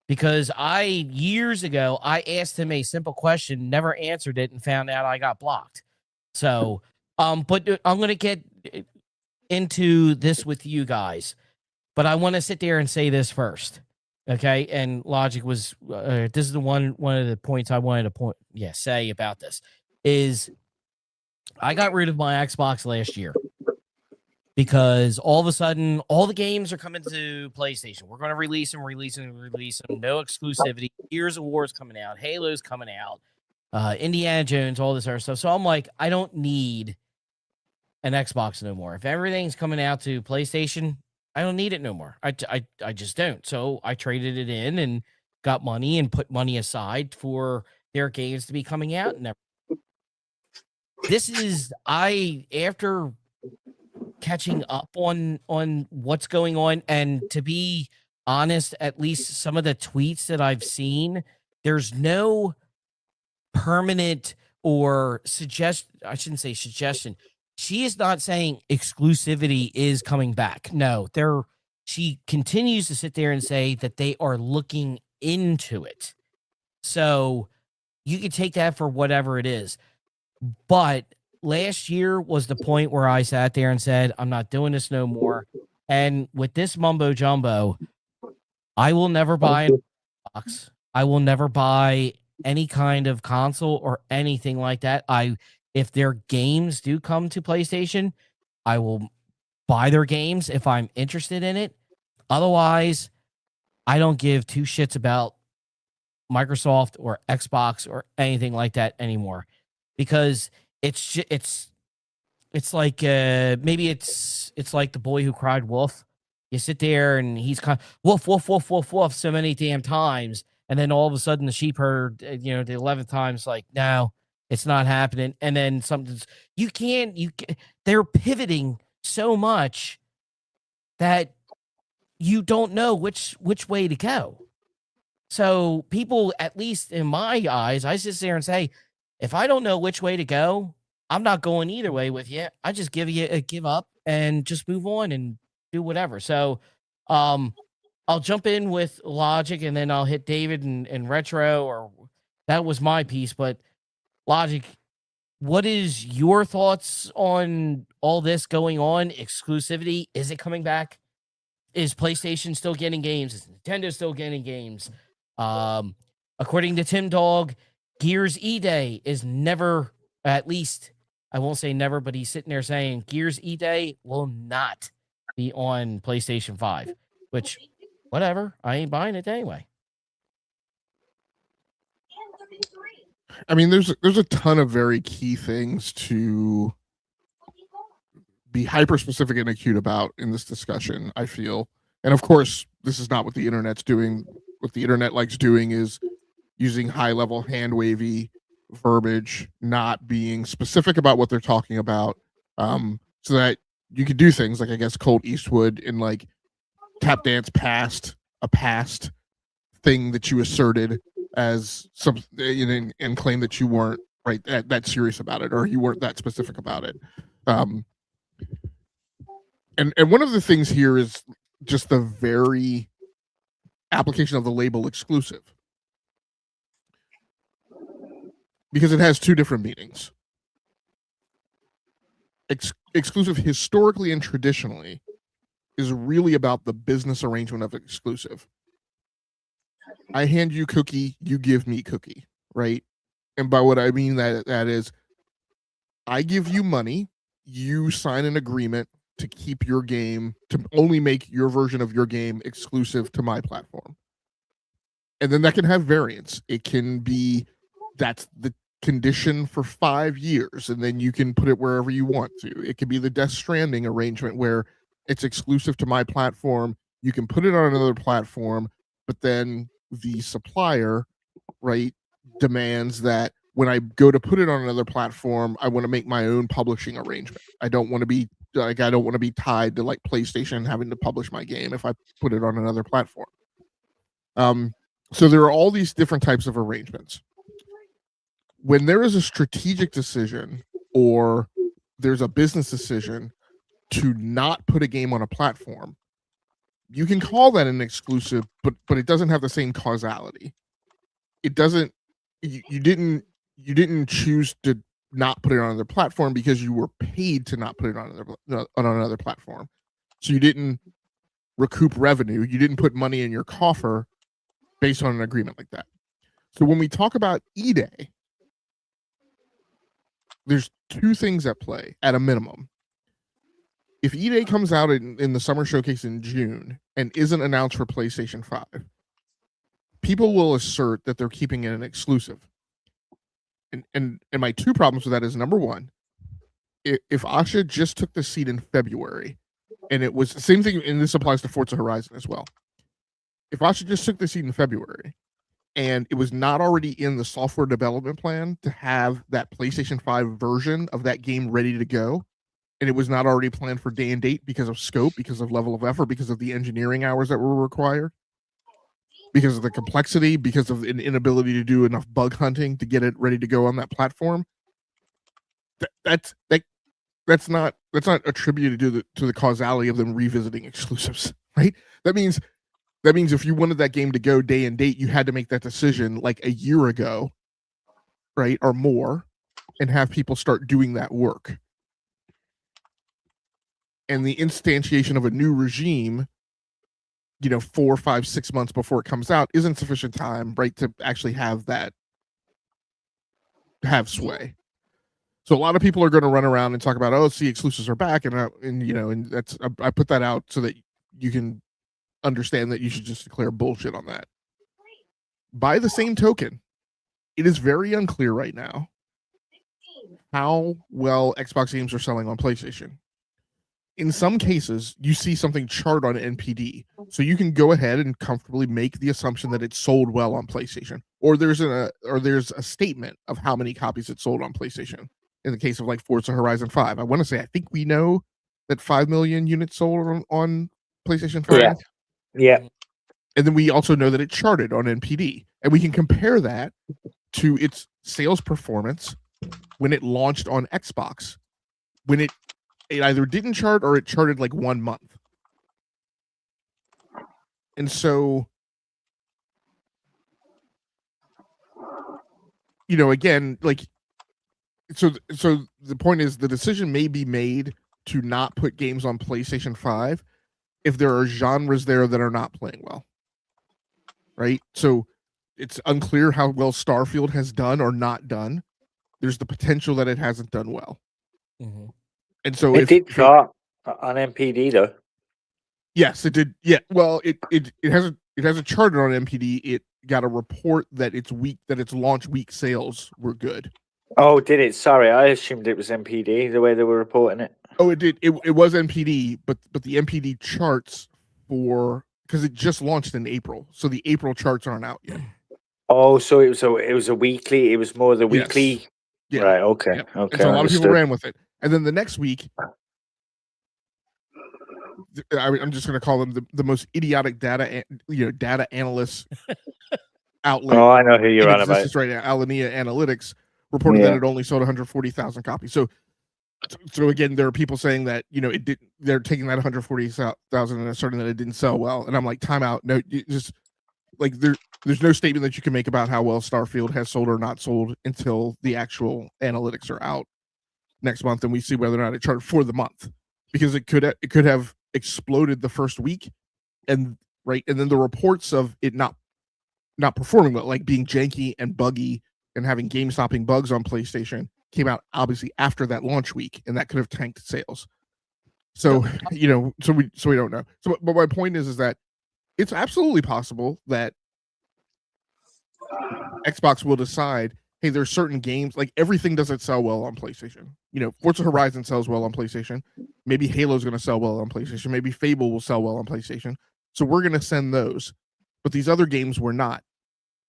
Because years ago, I asked him a simple question, never answered it, and found out I got blocked. So, but I'm going to get into this with you guys. But I want to sit there and say this first. Okay? And Logic was, this is one of the points I wanted to say about this, is I got rid of my Xbox last year. Because all of a sudden, all the games are coming to PlayStation. We're going to release them. No exclusivity. Gears of War is coming out. Halo's coming out. Indiana Jones, all this other stuff. So I'm like, I don't need an Xbox no more. If everything's coming out to PlayStation, I don't need it no more. I just don't. So I traded it in and got money and put money aside for their games to be coming out. And this is, after catching up on what's going on. And to be honest, at least some of the tweets that I've seen, there's no permanent or I shouldn't say suggestion. She is not saying exclusivity is coming back. No, she continues to sit there and say that they are looking into it. So you can take that for whatever it is. But last year was the point where I sat there and said, I'm not doing this no more. And with this mumbo jumbo, I will never buy an Xbox. I will never buy any kind of console or anything like that. If their games do come to PlayStation, I will buy their games if I'm interested in it. Otherwise, I don't give two shits about Microsoft or Xbox or anything like that anymore, because it's like maybe it's like the boy who cried wolf. You sit there and he's kind of wolf, wolf, wolf, wolf, wolf so many damn times, and then all of a sudden the sheep herd, the 11th time's like, no, it's not happening. And then they're pivoting so much that you don't know which way to go. So people, at least in my eyes, I sit there and say, if I don't know which way to go, I'm not going either way with you. I just give up and just move on and do whatever. So I'll jump in with Logic, and then I'll hit David and Retro, or that was my piece. But Logic, what is your thoughts on all this going on? Exclusivity, is it coming back? Is PlayStation still getting games? Is Nintendo still getting games? According to Tim Dog, Gears E-Day is never, at least I won't say never, but he's sitting there saying Gears E-Day will not be on PlayStation 5, which, whatever, I ain't buying it anyway. I mean, there's a ton of very key things to be hyper specific and acute about in this discussion, I feel. And of course, this is not what the internet's doing. What the internet likes doing is using high level hand wavy verbiage, not being specific about what they're talking about, so that you could do things like, I guess, Colt Eastwood and like tap dance past a past thing that you asserted as some, and claim that you weren't right that serious about it, or you weren't that specific about it. And one of the things here is just the very application of the label exclusive, because it has two different meanings. Exclusive historically and traditionally is really about the business arrangement of exclusive. I hand you cookie, you give me cookie, right? And by what I mean that is, I give you money, you sign an agreement to keep your game, to only make your version of your game exclusive to my platform. And then that can have variants. It can be, that's the condition for 5 years, and then you can put it wherever you want to. It could be the Death Stranding arrangement where it's exclusive to my platform. You can put it on another platform, but then the supplier, right, demands that when I go to put it on another platform, I want to make my own publishing arrangement. I don't want to be tied to like PlayStation having to publish my game if I put it on another platform. So there are all these different types of arrangements. When there is a strategic decision or there's a business decision to not put a game on a platform, you can call that an exclusive, but it doesn't have the same causality. It doesn't. You didn't choose to not put it on another platform because you were paid to not put it on another platform. So you didn't recoup revenue. You didn't put money in your coffer based on an agreement like that. So when we talk about E-Day, there's two things at play at a minimum. If E-Day comes out in the summer showcase in June and isn't announced for PlayStation 5, people will assert that they're keeping it an exclusive. And my two problems with that is, number one, if Asha just took the seat in February, and it was the same thing, and this applies to Forza Horizon as well. If Asha just took the seat in February, and it was not already in the software development plan to have that PlayStation 5 version of that game ready to go, and it was not already planned for day and date because of scope, because of level of effort, because of the engineering hours that were required, because of the complexity, because of an inability to do enough bug hunting to get it ready to go on that platform. That's not attributed to the causality of them revisiting exclusives, right? That means if you wanted that game to go day and date, you had to make that decision like a year ago, right, or more, and have people start doing that work. And the instantiation of a new regime, 4, 5, 6 months before it comes out isn't sufficient time, right, to actually have sway. So a lot of people are going to run around and talk about, oh, see, exclusives are back, and that's I put that out so that you can understand that you should just declare bullshit on that. By the same token, it is very unclear right now how well Xbox games are selling on PlayStation. In some cases, you see something chart on NPD, so you can go ahead and comfortably make the assumption that it sold well on PlayStation, or there's a statement of how many copies it sold on PlayStation. In the case of like Forza Horizon 5, I want to say I think we know that 5 million units sold on PlayStation 5. Yeah. And then we also know that it charted on NPD, and we can compare that to its sales performance when it launched on Xbox, when it either didn't chart or it charted like 1 month. And so, again, like, so the point is the decision may be made to not put games on PlayStation 5 if there are genres there that are not playing well. Right? So it's unclear how well Starfield has done or not done. There's the potential that it hasn't done well. Mm-hmm. And so it did chart on NPD though. Yes, it did. Yeah. Well, it hasn't charted on NPD. It got a report that its launch week sales were good. Oh, did it? Sorry, I assumed it was NPD the way they were reporting it. Oh, it did. It was NPD, but the NPD charts because it just launched in April, so the April charts aren't out yet. Oh, so it was a weekly. It was more the weekly. Yeah. Right. Okay. Yep. Okay. And so a lot of people ran with it, and then the next week, I'm just going to call them the most idiotic data analysts outlet. Oh, I know who you're on about. Right now, Alinea Analytics reported that it only sold 140,000 copies. So again, there are people saying that it did. They're taking that 140,000 and asserting that it didn't sell well. And I'm like, time out. No, just like there's no statement that you can make about how well Starfield has sold or not sold until the actual analytics are out next month, and we see whether or not it charted for the month, because it could have exploded the first week, and then the reports of it not performing well, like being janky and buggy and having game-stopping bugs on PlayStation, came out obviously after that launch week, and that could have tanked sales. So so we don't know. So, but my point is that it's absolutely possible that Xbox will decide, hey, there's certain games, like everything doesn't sell well on PlayStation. Forza Horizon sells well on PlayStation. Maybe Halo's going to sell well on PlayStation. Maybe Fable will sell well on PlayStation. So we're going to send those. But these other games were not.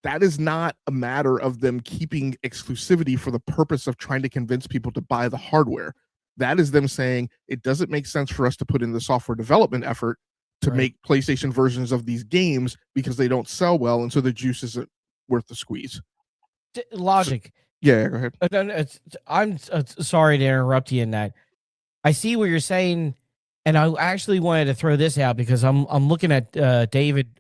That is not a matter of them keeping exclusivity for the purpose of trying to convince people to buy the hardware. That is them saying it doesn't make sense for us to put in the software development effort to make PlayStation versions of these games because they don't sell well, and so the juice isn't worth the squeeze. Logic. So, yeah, go ahead. I'm sorry to interrupt you in that. I see what you're saying, and I actually wanted to throw this out because I'm looking at David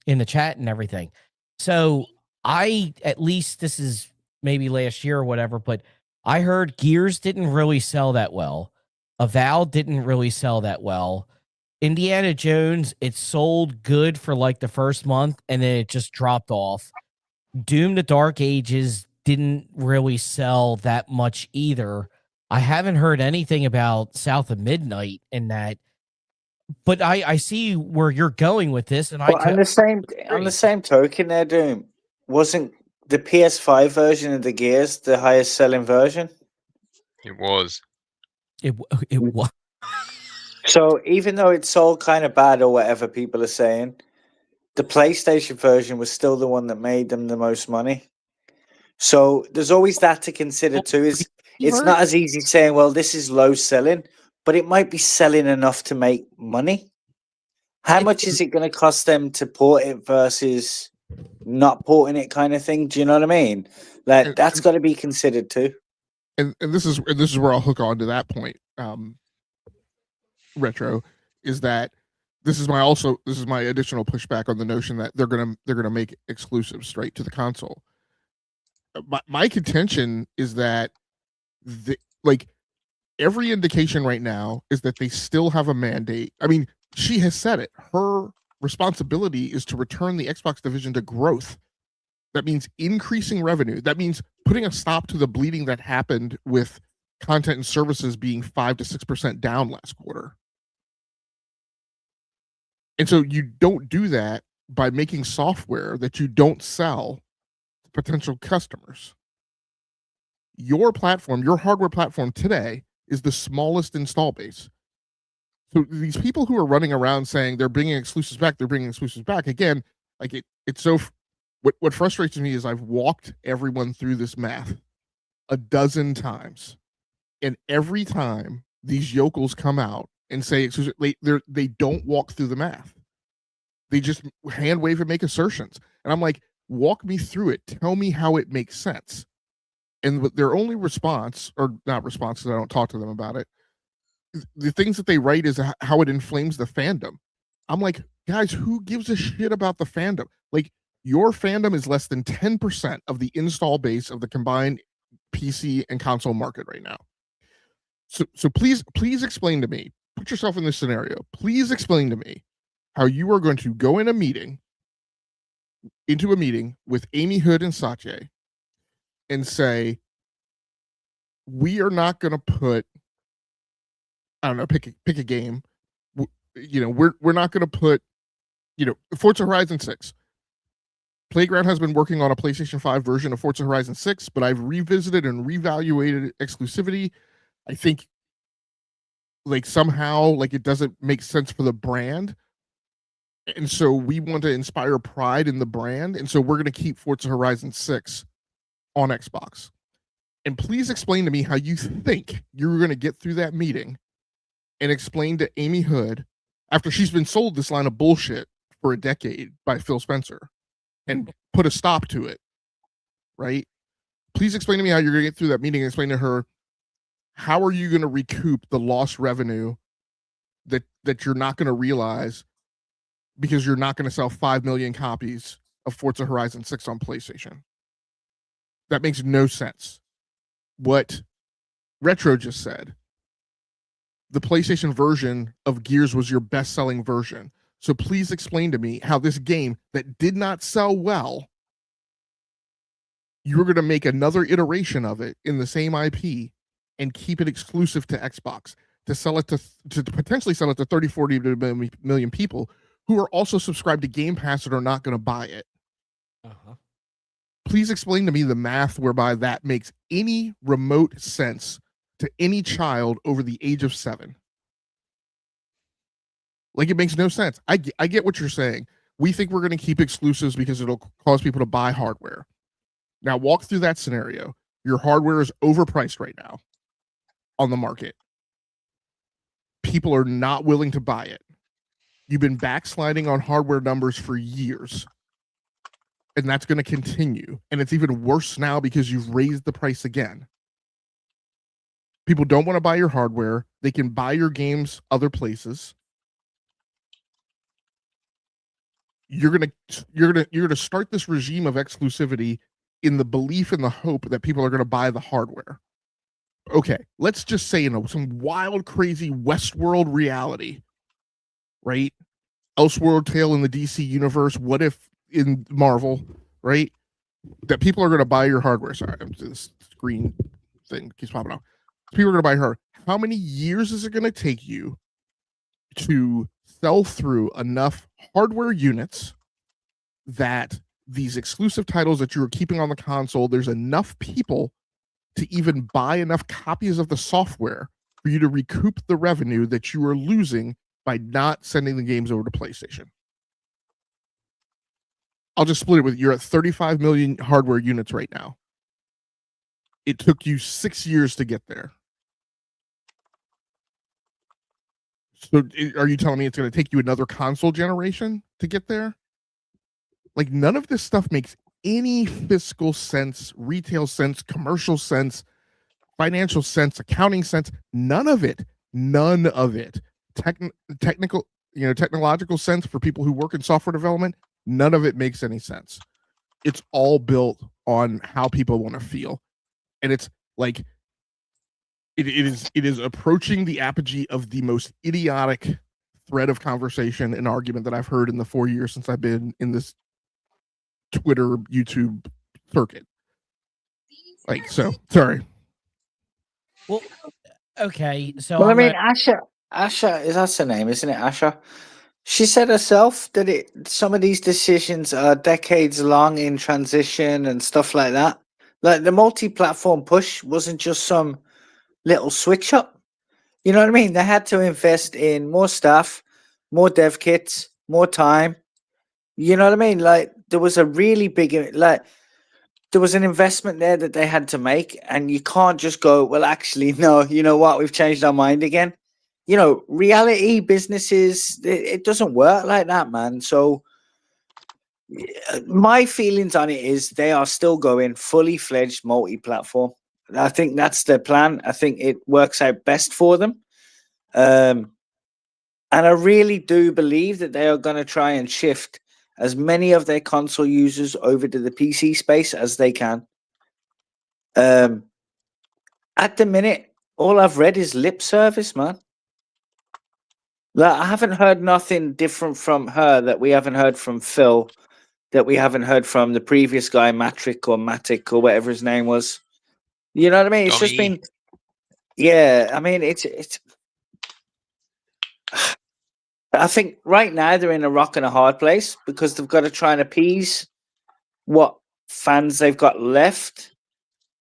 in the chat and everything. So at least this is maybe last year or whatever, but I heard Gears didn't really sell that well. Avowed didn't really sell that well. Indiana Jones, it sold good for like the first month, and then it just dropped off. Doom: The Dark Ages didn't really sell that much either. I haven't heard anything about South of Midnight in that, but I see where you're going with this, and on the same token, there, Doom, wasn't the PS5 version of the Gears the highest selling version? It was. It was. So even though it sold kind of bad or whatever people are saying, the PlayStation version was still the one that made them the most money. So there's always that to consider too. It's not as easy saying, well, this is low selling, but it might be selling enough to make money. How much is it going to cost them to port it versus not porting it, kind of thing? Do you know what I mean? Like, that's got to be considered too. And this is where I'll hook on to that point. Retro is that this is my additional pushback on the notion that they're gonna make exclusives straight to the console. My contention is that every indication right now is that they still have a mandate. I mean, she has said it. Her responsibility is to return the Xbox division to growth. That means increasing revenue. That means putting a stop to the bleeding that happened with content and services being 5 to 6% down last quarter. And so you don't do that by making software that you don't sell to potential customers. Your platform, your hardware platform today is the smallest install base. So these people who are running around saying they're bringing exclusives back, again, like it's so. What frustrates me is I've walked everyone through this math a dozen times, and every time these yokels come out and say exclusive, they don't walk through the math. They just hand wave and make assertions, and I'm like, walk me through it. Tell me how it makes sense. And their only response, or not response, because I don't talk to them about it, the things that they write is how it inflames the fandom. I'm like, guys, who gives a shit about the fandom? Like, your fandom is less than 10% of the install base of the combined PC and console market right now. So please explain to me, put yourself in this scenario. Please explain to me how you are going to go into a meeting with Amy Hood and Satya and say, we are not going to put, I don't know, pick a game. We're not going to put, Forza Horizon 6. Playground has been working on a PlayStation 5 version of Forza Horizon 6, but I've revisited and reevaluated exclusivity. I think somehow it doesn't make sense for the brand. And so we want to inspire pride in the brand. And so we're going to keep Forza Horizon 6 on Xbox. And please explain to me how you think you're going to get through that meeting and explain to Amy Hood, after she's been sold this line of bullshit for a decade by Phil Spencer, and put a stop to it, right? Please explain to me how you're going to get through that meeting and explain to her, how are you going to recoup the lost revenue that you're not going to realize because you're not going to sell 5 million copies of Forza Horizon 6 on PlayStation? That makes no sense. What Retro just said, the PlayStation version of Gears was your best-selling version. So please explain to me how this game that did not sell well, you're going to make another iteration of it in the same IP and keep it exclusive to Xbox to sell it to potentially sell it to 30, 40 million people who are also subscribed to Game Pass and are not going to buy it. Uh-huh. Please explain to me the math whereby that makes any remote sense to any child over the age of 7. It makes no sense. I get what you're saying. We think we're going to keep exclusives because it'll cause people to buy hardware. Now walk through that scenario. Your hardware is overpriced right now on the market. People are not willing to buy it. You've been backsliding on hardware numbers for years. And that's going to continue. And it's even worse now because you've raised the price again. People don't want to buy your hardware. They can buy your games other places. You're gonna start this regime of exclusivity in the belief and the hope that people are going to buy the hardware. Okay, let's just say some wild, crazy Westworld reality, right? Elseworld tale in the DC universe. What if in Marvel, right? That people are going to buy your hardware. Sorry, this screen thing keeps popping up. People are going to buy her. How many years is it going to take you to sell through enough hardware units that these exclusive titles that you're keeping on the console, there's enough people to even buy enough copies of the software for you to recoup the revenue that you are losing by not sending the games over to PlayStation? I'll just split it with, you're at 35 million hardware units right now. it took you 6 years to get there. So are you telling me it's going to take you another console generation to get there? Like, none of this stuff makes any fiscal sense, retail sense, commercial sense, financial sense, accounting sense. None of it. Technical, technological sense for people who work in software development. None of it makes any sense. It's all built on how people want to feel, and it's like it is approaching the apogee of the most idiotic thread of conversation and argument that I've heard in the 4 years since I've been in this Twitter, YouTube circuit. Like, so sorry. Well, okay. So Well, I I'm mean, gonna- Asha is that's her name, isn't it? Asha. She said herself that some of these decisions are decades long in transition and stuff like that. Like the multi-platform push wasn't just some little switch up. You know what I mean? They had to invest in more staff, more dev kits, more time. You know what I mean? Like there was a really big there was an investment there that they had to make, and you can't just go, well, actually, no, you know what? We've changed our mind again. You know, reality businesses, it doesn't work like that, man. So my feelings on it is they are still going fully fledged multi-platform. I think that's their plan. I think it works out best for them. And I really do believe that they are going to try and shift as many of their console users over to the PC space as they can. At the minute, all I've read is lip service, man. Like, I haven't heard nothing different from her that we haven't heard from Phil, that we haven't heard from the previous guy, Matic or whatever his name was. You know what I mean? It's just Dommy. been, yeah. I mean, it's. I think right now they're in a rock and a hard place because they've got to try and appease what fans they've got left,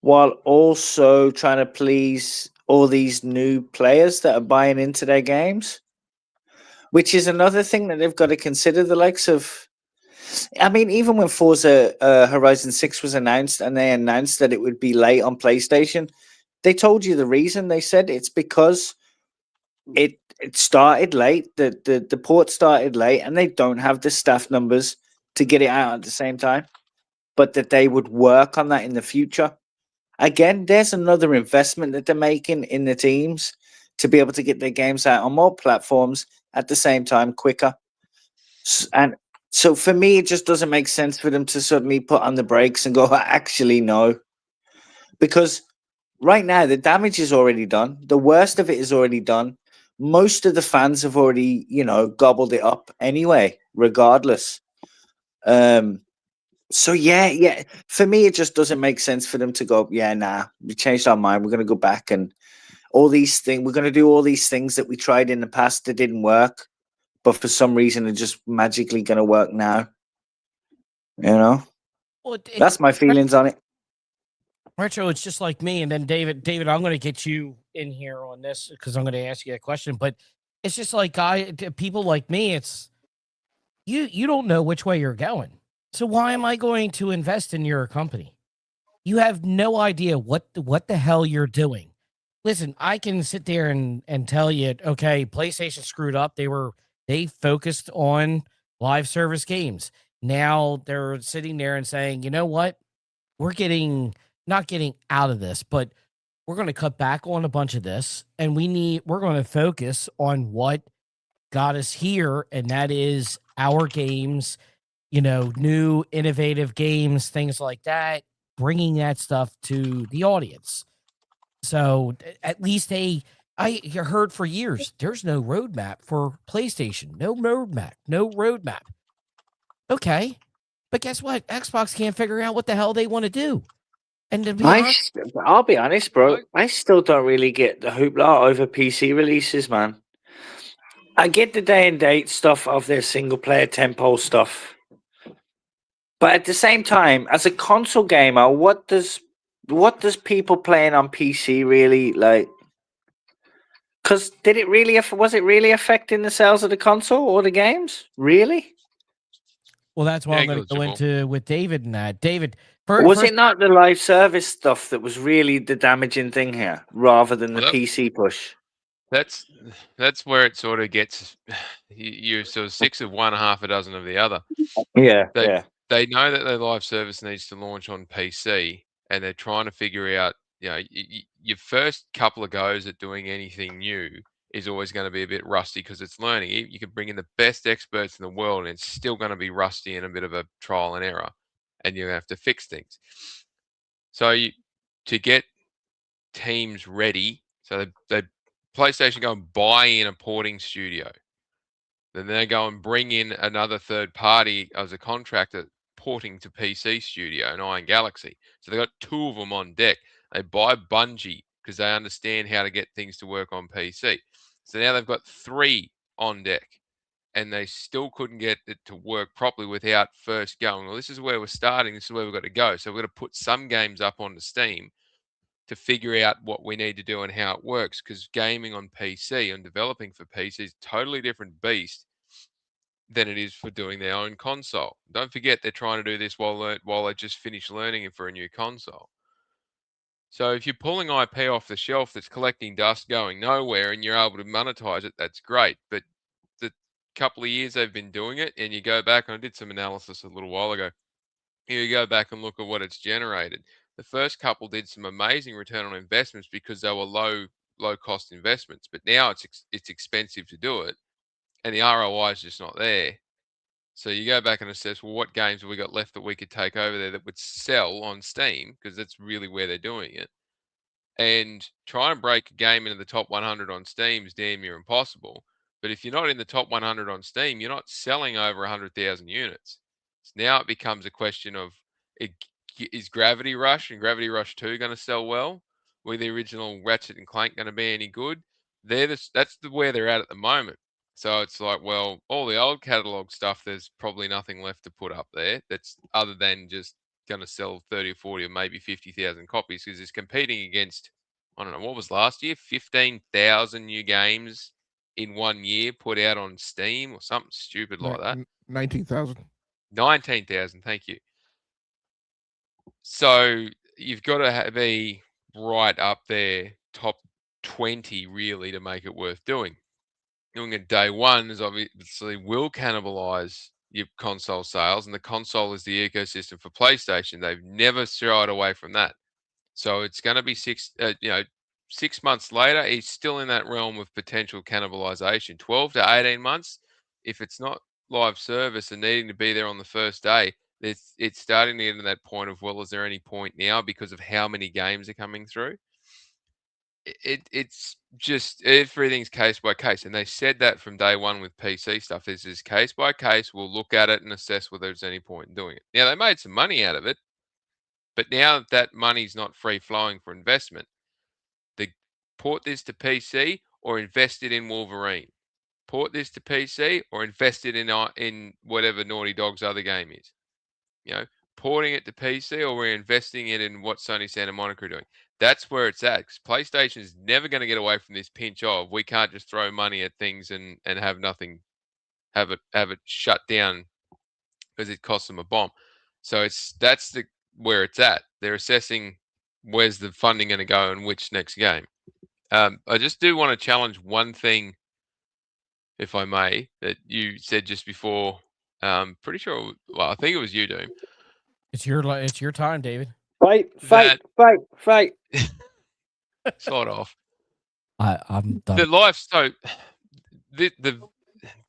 while also trying to please all these new players that are buying into their games, which is another thing that they've got to consider. The likes of, I mean, even when Forza Horizon 6 was announced and they announced that it would be late on PlayStation, they told you the reason. They said it's because it started late, the port started late, and they don't have the staff numbers to get it out at the same time, but that they would work on that in the future. Again, there's another investment that they're making in the teams to be able to get their games out on more platforms at the same time quicker. And so for me, it just doesn't make sense for them to suddenly put on the brakes and go, actually, no. Because right now, the damage is already done. The worst of it is already done. Most of the fans have already, gobbled it up anyway, regardless. So yeah. For me, it just doesn't make sense for them to go, yeah, nah, we changed our mind. We're going to go back and all these things. We're going to do all these things that we tried in the past that didn't work, but for some reason, they're just magically going to work now. well, That's my feelings on it. Retro, it's just like me. And then David, I'm going to get you in here on this because I'm going to ask you a question. But it's just like people like me. It's you don't know which way you're going. So why am I going to invest in your company? You have no idea what the hell you're doing. Listen, I can sit there and tell you, okay, PlayStation screwed up. They focused on live service games. Now they're sitting there and saying, you know what? We're not getting out of this, but we're going to cut back on a bunch of this, and we're going to focus on what got us here, and that is our games, new innovative games, things like that, bringing that stuff to the audience. So at least I heard for years, there's no roadmap for PlayStation, no roadmap. Okay. But guess what? Xbox can't figure out what the hell they want to do. And to be honest, I'll be honest, bro. I still don't really get the hoopla over PC releases, man. I get the day and date stuff of their single player tentpole stuff, but at the same time, as a console gamer, what does people playing on PC really like? Because was it really affecting the sales of the console or the games? Really? well, that's what I'm going to go Negligible. into with David and that. David, Was it not the live service stuff that was really the damaging thing here, rather than the Well, PC push? That's where it sort of gets you're sort of 6 of one, half a dozen of the other. Yeah, They yeah. they know that their live service needs to launch on PC, and they're trying to figure out, you know, your first couple of goes at doing anything new is always going to be a bit rusty because it's learning. You can bring in the best experts in the world, and it's still going to be rusty and a bit of a trial and error, and you have to fix things. So to get teams ready, so they PlayStation go and buy in a porting studio. Then they go and bring in another third party as a contractor porting to PC studio and Iron Galaxy. So they've got 2 of them on deck. They buy Bungie because they understand how to get things to work on PC. So now they've got 3 on deck, and they still couldn't get it to work properly without first going, well, this is where we're starting. This is where we've got to go. So we've got to put some games up onto Steam to figure out what we need to do and how it works, because gaming on PC and developing for PC is a totally different beast than it is for doing their own console. Don't forget they're trying to do this while they just finish learning it for a new console. So if you're pulling IP off the shelf that's collecting dust going nowhere and you're able to monetize it, that's great. But the couple of years they've been doing it, and you go back, and I did some analysis a little while ago, here you go back and look at what it's generated. The first couple did some amazing return on investments because they were low cost investments, but now it's expensive to do it, and the ROI is just not there. So you go back and assess, well, what games have we got left that we could take over there that would sell on Steam, because that's really where they're doing it. And try and break a game into the top 100 on Steam is damn near impossible. But if you're not in the top 100 on Steam, you're not selling over 100,000 units. So now it becomes a question of, is Gravity Rush and Gravity Rush 2 going to sell well? Were the original Ratchet and Clank going to be any good? That's where they're at the moment. So it's like, well, all the old catalog stuff, there's probably nothing left to put up there that's other than just going to sell 30 or 40 or maybe 50,000 copies, because it's competing against, I don't know, what was last year? 15,000 new games in 1 year put out on Steam or something stupid like that. 19,000. 19,000, thank you. So you've got to be right up there, top 20 really, to make it worth doing. Doing it day one is obviously will cannibalize your console sales, and the console is the ecosystem for PlayStation. They've never shied away from that. So it's going to be 6 months later, it's still in that realm of potential cannibalization. 12 to 18 months, if it's not live service and needing to be there on the first day, it's starting to get to that point of, well, is there any point now because of how many games are coming through? It's just everything's case by case, and they said that from day one with PC stuff. This is case by case. We'll look at it and assess whether there's any point in doing it. Now, they made some money out of it, but now that money's not free flowing for investment, they port this to PC or invest it in Wolverine. Port this to PC or invest it in whatever Naughty Dog's other game is. You know, porting it to PC or we're investing it in what Sony Santa Monica are doing. That's where it's at. Because PlayStation is never going to get away from this pinch of, we can't just throw money at things and have nothing, have it shut down because it costs them a bomb. So that's where it's at. They're assessing where's the funding going to go and which next game. I just do want to challenge one thing, if I may, that you said just before. Pretty sure. Well, I think it was you, Doom. It's your time, David. Fight. Sort of. I'm done. The life. So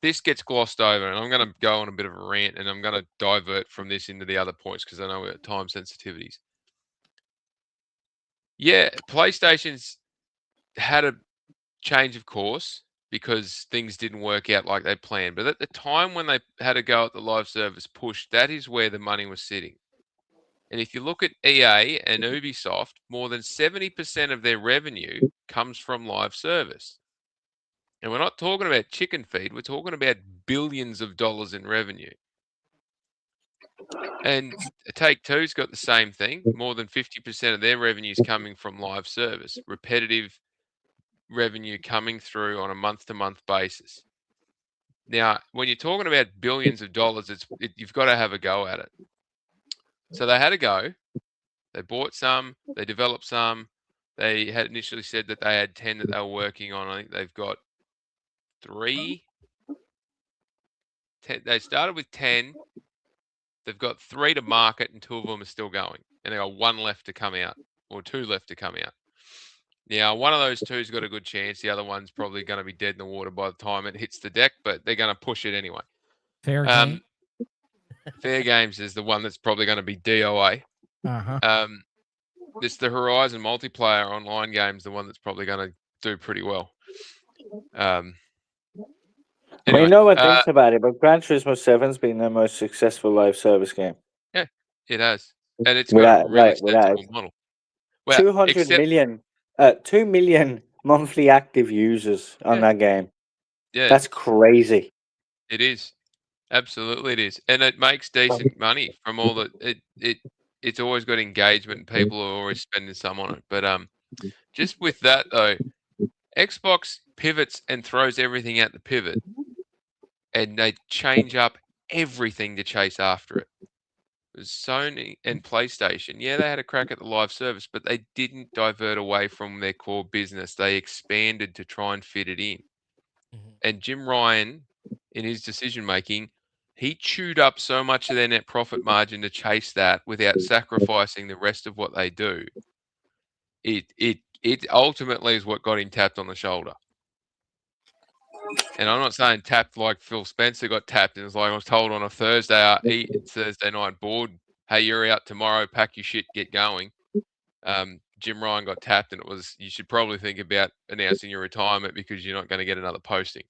this gets glossed over, and I'm going to go on a bit of a rant, and I'm going to divert from this into the other points because I know we're at time sensitivities. Yeah, PlayStation's had a change of course because things didn't work out like they planned. But at the time when they had to go at the live service push, that is where the money was sitting. And if you look at EA and Ubisoft, more than 70% of their revenue comes from live service. And we're not talking about chicken feed. We're talking about billions of dollars in revenue. And Take-Two's got the same thing. More than 50% of their revenue is coming from live service, repetitive revenue coming through on a month-to-month basis. Now, when you're talking about billions of dollars, you've got to have a go at it. So they had a go. They bought some, they developed some. They had initially said that they had 10 that they were working on. I think they've got 3. 10, they started with 10. They've got 3 to market, and 2 of them are still going. And they got 1 left to come out, or 2 left to come out. Now, one of those 2's got a good chance. The other one's probably going to be dead in the water by the time it hits the deck, but they're going to push it anyway. Fair game. Fair Games is the one that's probably going to be DOA. It's the Horizon multiplayer online games, the one that's probably going to do pretty well. Anyway, Anyway, no one thinks about it, but Gran Turismo 7's been their most successful live service game. Yeah, it has. And it's got a really sensible model. Well, 2 million monthly active users on that game. Yeah, that's crazy. It is. Absolutely, it is. And it makes decent money from all the it's always got engagement and people are always spending some on it. But just with that though, Xbox pivots and throws everything at the pivot, and they change up everything to chase after it. Sony and PlayStation, yeah, they had a crack at the live service, but they didn't divert away from their core business. They expanded to try and fit it in. And Jim Ryan, in his decision making, he chewed up so much of their net profit margin to chase that without sacrificing the rest of what they do. It ultimately is what got him tapped on the shoulder. And I'm not saying tapped like Phil Spencer got tapped. And it's like I was told on a Thursday night board, hey, you're out tomorrow, pack your shit, get going. Jim Ryan got tapped, and it was, you should probably think about announcing your retirement because you're not going to get another posting.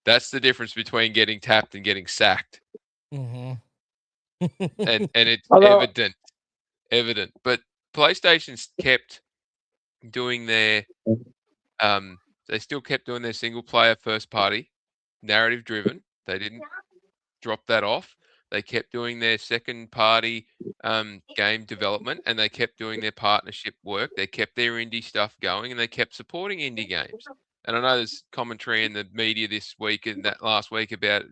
That's the difference between getting tapped and getting sacked. Mm-hmm. and it's evident. But PlayStation's kept doing their they still kept doing their single player first party, narrative driven. They didn't drop that off. They kept doing their second party game development, and they kept doing their partnership work. They kept their indie stuff going, and they kept supporting indie games. And I know there's commentary in the media this week and that last week about,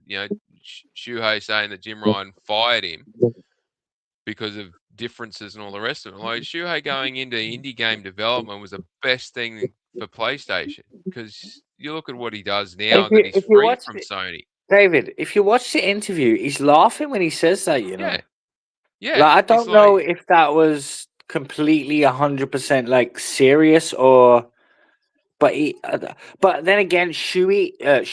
Shuhei saying that Jim Ryan fired him because of differences and all the rest of it. Like, Shuhei going into indie game development was the best thing for PlayStation, because you look at what he does now that he's free from Sony. David, if you watch the interview, he's laughing when he says that, you know. Yeah. Like, I don't know if that was completely 100% like serious or, but then again, Shuhei,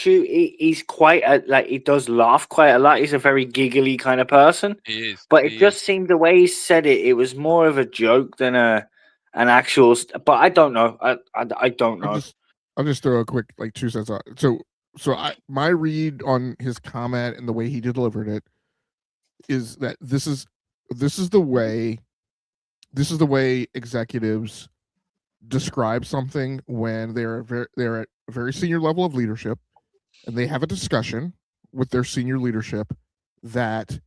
he's quite like, he does laugh quite a lot. He's a very giggly kind of person. He is. But it just seemed the way he said it, it was more of a joke than an actual. But I don't know. I don't know. I'll just throw a quick 2 cents on. So my read on his comment and the way he delivered it is that this is the way executives describe something when they're at a very senior level of leadership, and they have a discussion with their senior leadership that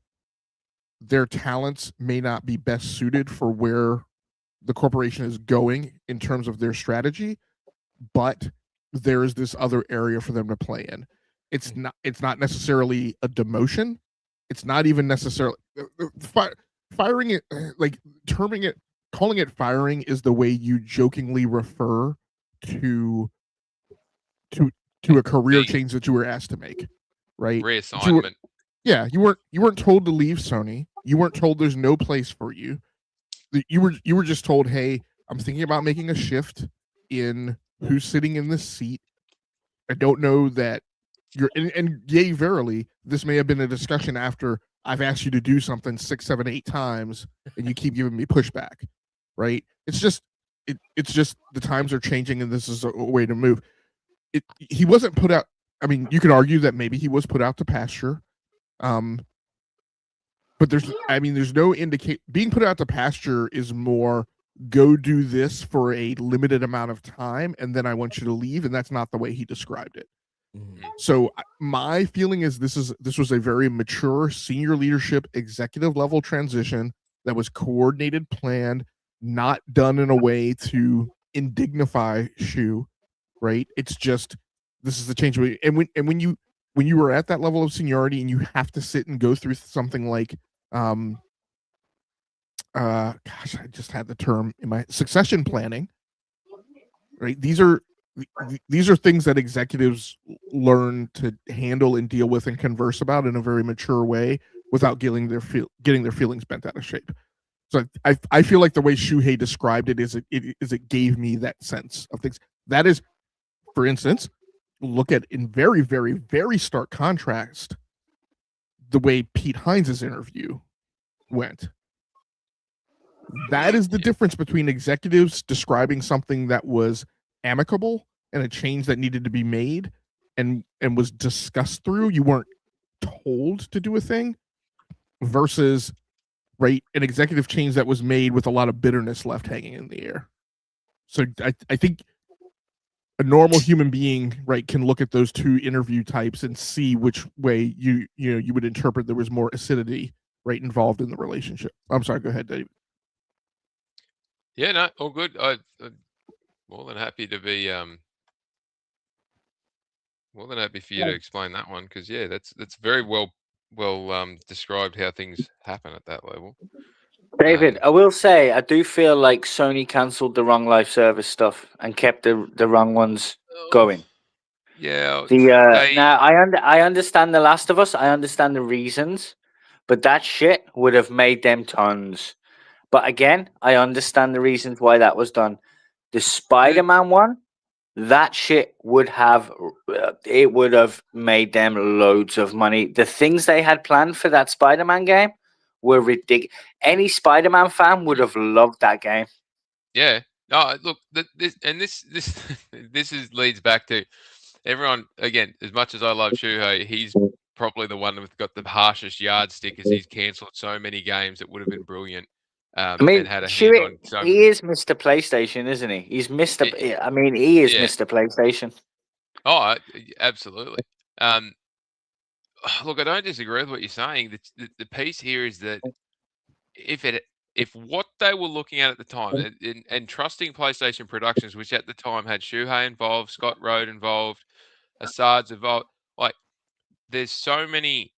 their talents may not be best suited for where the corporation is going in terms of their strategy, but there is this other area for them to play in. It's not necessarily a demotion. It's not even necessarily firing it, calling it firing is the way you jokingly refer to a career change that you were asked to make, right? Reassignment. You weren't told to leave Sony. You weren't told there's no place for you. You were just told, hey, I'm thinking about making a shift in who's sitting in this seat. I don't know that you're, and yea, verily, this may have been a discussion after I've asked you to do something 6, 7, 8 times, and you keep giving me pushback, right? It's just the times are changing, and this is a way to move. He wasn't put out. I mean, you could argue that maybe he was put out to pasture, but there's no indicate. Being put out to pasture is more, go do this for a limited amount of time, and then I want you to leave, and that's not the way he described it. So my feeling is this was a very mature senior leadership executive level transition that was coordinated, planned, not done in a way to indignify Shu, right? It's just, this is the change. And when you were at that level of seniority and you have to sit and go through something like gosh, I just had the term in my succession planning. Right, these are things that executives learn to handle and deal with and converse about in a very mature way without getting their feelings bent out of shape. So I feel like the way Shuhei described it is it gave me that sense of things. That is, for instance, look at in very, very, very stark contrast the way Pete Hines' interview went. That is the difference between executives describing something that was amicable and a change that needed to be made and was discussed through. You weren't told to do a thing versus right an executive change that was made with a lot of bitterness left hanging in the air. So I think a normal human being, right, can look at those two interview types and see which way you would interpret there was more acidity, right, involved in the relationship. I'm sorry, go ahead, Dave. Yeah, no, all good. I'm more than happy to be more than happy for you to explain that one, because yeah, that's very well described how things happen at that level. David, I will say I do feel like Sony cancelled the wrong live service stuff and kept the wrong ones going. Yeah, Now I understand The Last of Us. I understand the reasons, but that shit would have made them tons. But again, I understand the reasons why that was done. The Spider-Man one, that shit would have made them loads of money. The things they had planned for that Spider-Man game were ridiculous. Any Spider-Man fan would have loved that game. Yeah. No, look, this this leads back to everyone again. As much as I love Shuhei, he's probably the one that's got the harshest yardstick, as he's cancelled so many games that would have been brilliant. I mean, and had a hand on some. he is Mr. PlayStation, isn't he? He's Mr. I mean, he is Mr. PlayStation. Oh, absolutely. Look, I don't disagree with what you're saying. The piece here is that if what they were looking at the time, and trusting PlayStation Productions, which at the time had Shuhei involved, Scott Rode involved, Assad's involved, like there's so many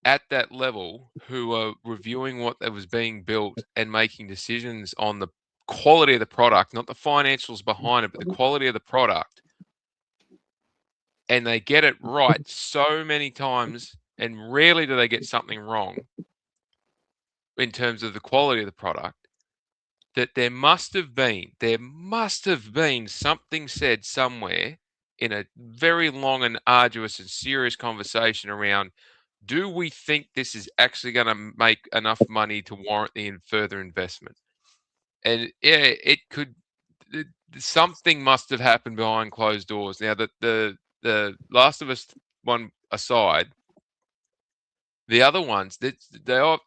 at that level who are reviewing what that was being built and making decisions on the quality of the product, not the financials behind it, but the quality of the product. And they get it right so many times, and rarely do they get something wrong in terms of the quality of the product, that there must have been something said somewhere in a very long and arduous and serious conversation around, do we think this is actually going to make enough money to warrant the further investment? And yeah, something must have happened behind closed doors. Now that the Last of Us one aside, the other ones, they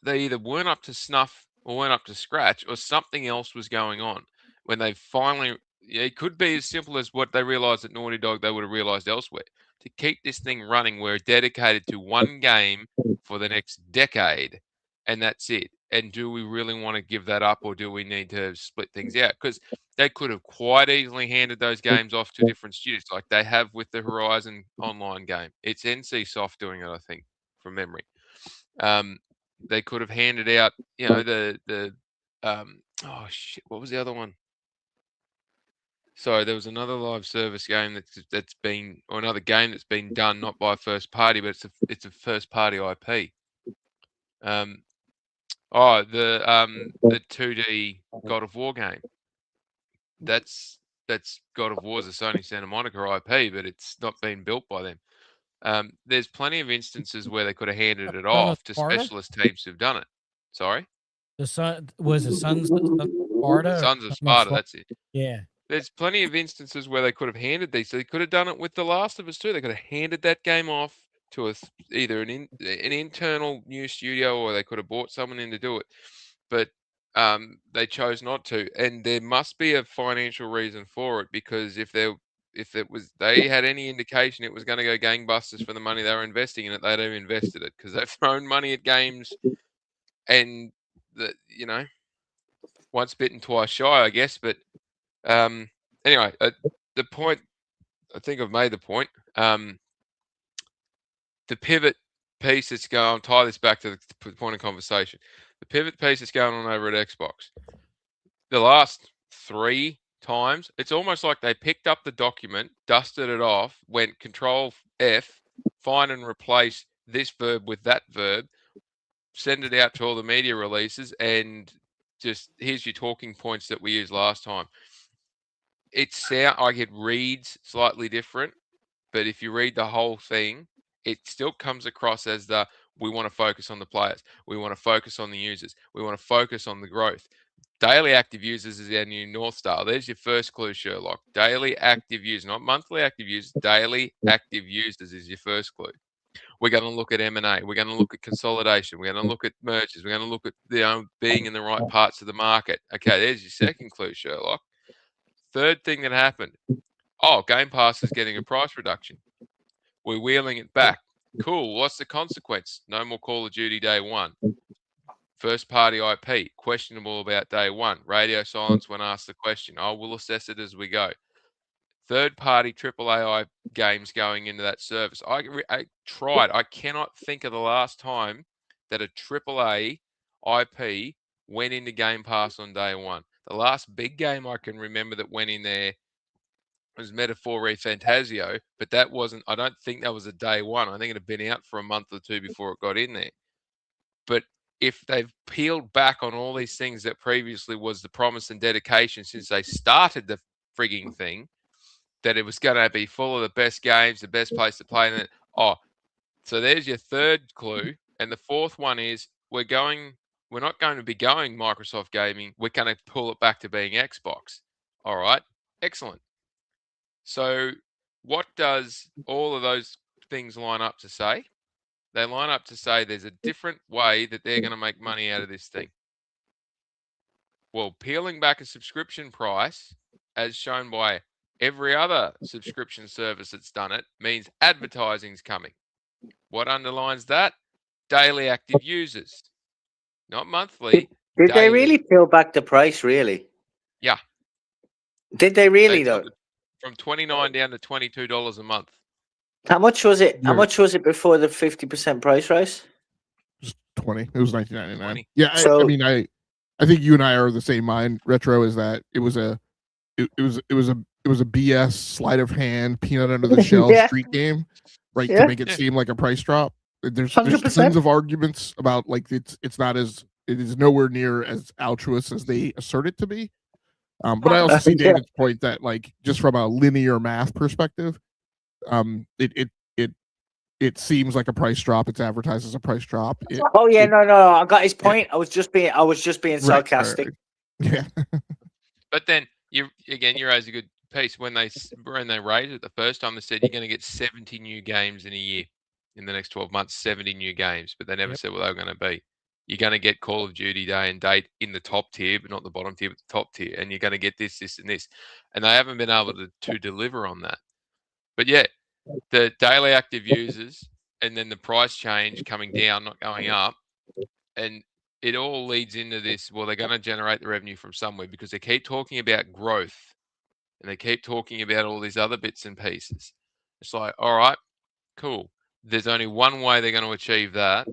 either weren't up to snuff or weren't up to scratch, or something else was going on when they finally. It could be as simple as what they realized at Naughty Dog they would have realized elsewhere. To keep this thing running, we're dedicated to one game for the next decade, and that's it. And do we really want to give that up, or do we need to split things out? Because they could have quite easily handed those games off to different studios, like they have with the Horizon Online game. It's NC Soft doing it, I think, from memory. They could have handed out, oh shit, what was the other one? Sorry, there was another live service game that's been, or another game that's been done not by a first party, but it's a first party IP. The 2D God of War game. That's God of War's a Sony Santa Monica IP, but it's not been built by them. There's plenty of instances where they could have handed it off to specialist teams who've done it. Sorry? The Sons of Sparta? Sons of Sparta, that's it. Yeah. There's plenty of instances where they could have handed these. So they could have done it with The Last of Us too. They could have handed that game off to either an internal new studio, or they could have brought someone in to do it. But they chose not to. And there must be a financial reason for it, because if they had any indication it was going to go gangbusters for the money they were investing in it, they'd have invested it, because they've thrown money at games, and once bitten, twice shy, I guess. But anyway, the point, I think I've made the point. The pivot piece that's going, I'll tie this back to the point of conversation. The pivot piece is going on over at Xbox. The last 3 times, it's almost like they picked up the document, dusted it off, went Control F, find and replace this verb with that verb, send it out to all the media releases, and just here's your talking points that we used last time. It sounds like it reads slightly different, but if you read the whole thing, it still comes across as we want to focus on the players. We want to focus on the users. We want to focus on the growth. Daily active users is our new North Star. There's your first clue, Sherlock. Daily active users, not monthly active users. Daily active users is your first clue. We're going to look at M&A. We're going to look at consolidation. We're going to look at mergers. We're going to look at being in the right parts of the market. Okay, there's your second clue, Sherlock. Third thing that happened. Oh, Game Pass is getting a price reduction. We're wheeling it back. Cool. What's the consequence? No more Call of Duty day one. First party IP, questionable about day one. Radio silence when asked the question. Oh, we'll assess it as we go. Third party AAA games going into that service. I tried. I cannot think of the last time that a AAA IP went into Game Pass on day one. The last big game I can remember that went in there was Metaphor Fantasio, but that wasn't, I don't think that was a day one. I think it had been out for a month or two before it got in there. But if they've peeled back on all these things that previously was the promise and dedication since they started the frigging thing, that it was going to be full of the best games, the best place to play. And so there's your third clue. And the fourth one is we're not going to be going Microsoft Gaming. We're going to pull it back to being Xbox. All right. Excellent. So what does all of those things line up to say? They line up to say there's a different way that they're going to make money out of this thing. Well, peeling back a subscription price, as shown by every other subscription service that's done it, means advertising's coming. What underlines that? Daily active users. Not monthly. Did they daily. really peel back the price, really? Yeah. Did they really, They though? took it from $29 down to $22 a month. How much was it? How Yeah. much was it before the 50% price rise? Just 20. It was 1999. 20. Yeah, So- I mean, I think you and I are of the same mind. Retro is that it was a BS sleight of hand, peanut under the shell Yeah. street game, right? Yeah. To make it Yeah. seem like a price drop. There's 100%. tons of arguments about like it is nowhere near as altruist as they assert it to be. But I also see Yeah. David's point that like just from a linear math perspective, it seems like a price drop. It's advertised as a price drop. Oh yeah, no, I got his point. I was just being sarcastic. Yeah. But then you raise a good piece. When they raised it the first time, they said you're going to get 70 new games in a year in the next 12 months, 70 new games, but they never said what they were going to be. You're going to get Call of Duty day and date in the top tier, but not the bottom tier, but the top tier. And you're going to get this, and this. And they haven't been able to deliver on that. But yeah, the daily active users and then the price change coming down, not going up. And it all leads into this. Well, they're going to generate the revenue from somewhere because they keep talking about growth and they keep talking about all these other bits and pieces. It's like, all right, cool. There's only one way they're going to achieve that,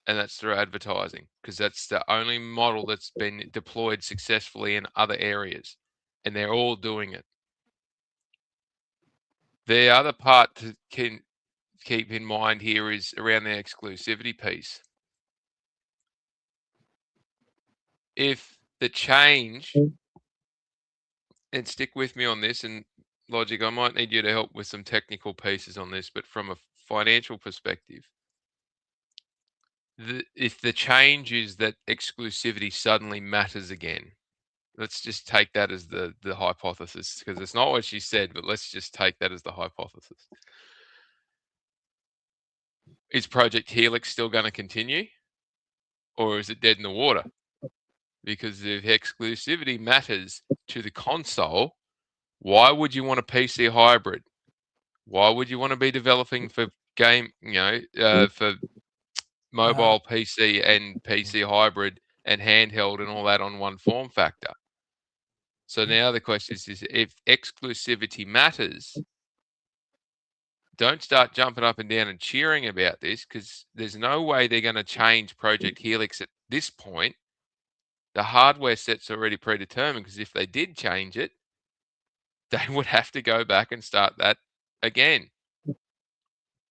and that's through advertising, because that's the only model that's been deployed successfully in other areas, and they're all doing it. The other part to keep in mind here is around the exclusivity piece. If the change, and stick with me on this, and Logic, I might need you to help with some technical pieces on this, but from a financial perspective, if the change is that exclusivity suddenly matters again, let's just take that as the hypothesis, because it's not what she said, but let's just take that as the hypothesis. Is Project Helix still going to continue, or is it dead in the water? Because if exclusivity matters to the console, why would you want a PC hybrid? Why would you want to be developing for for mobile PC and PC hybrid and handheld and all that on one form factor? So now the question is if exclusivity matters, don't start jumping up and down and cheering about this, because there's no way they're going to change Project Helix at this point. The hardware set's already predetermined, because if they did change it, they would have to go back and start that again.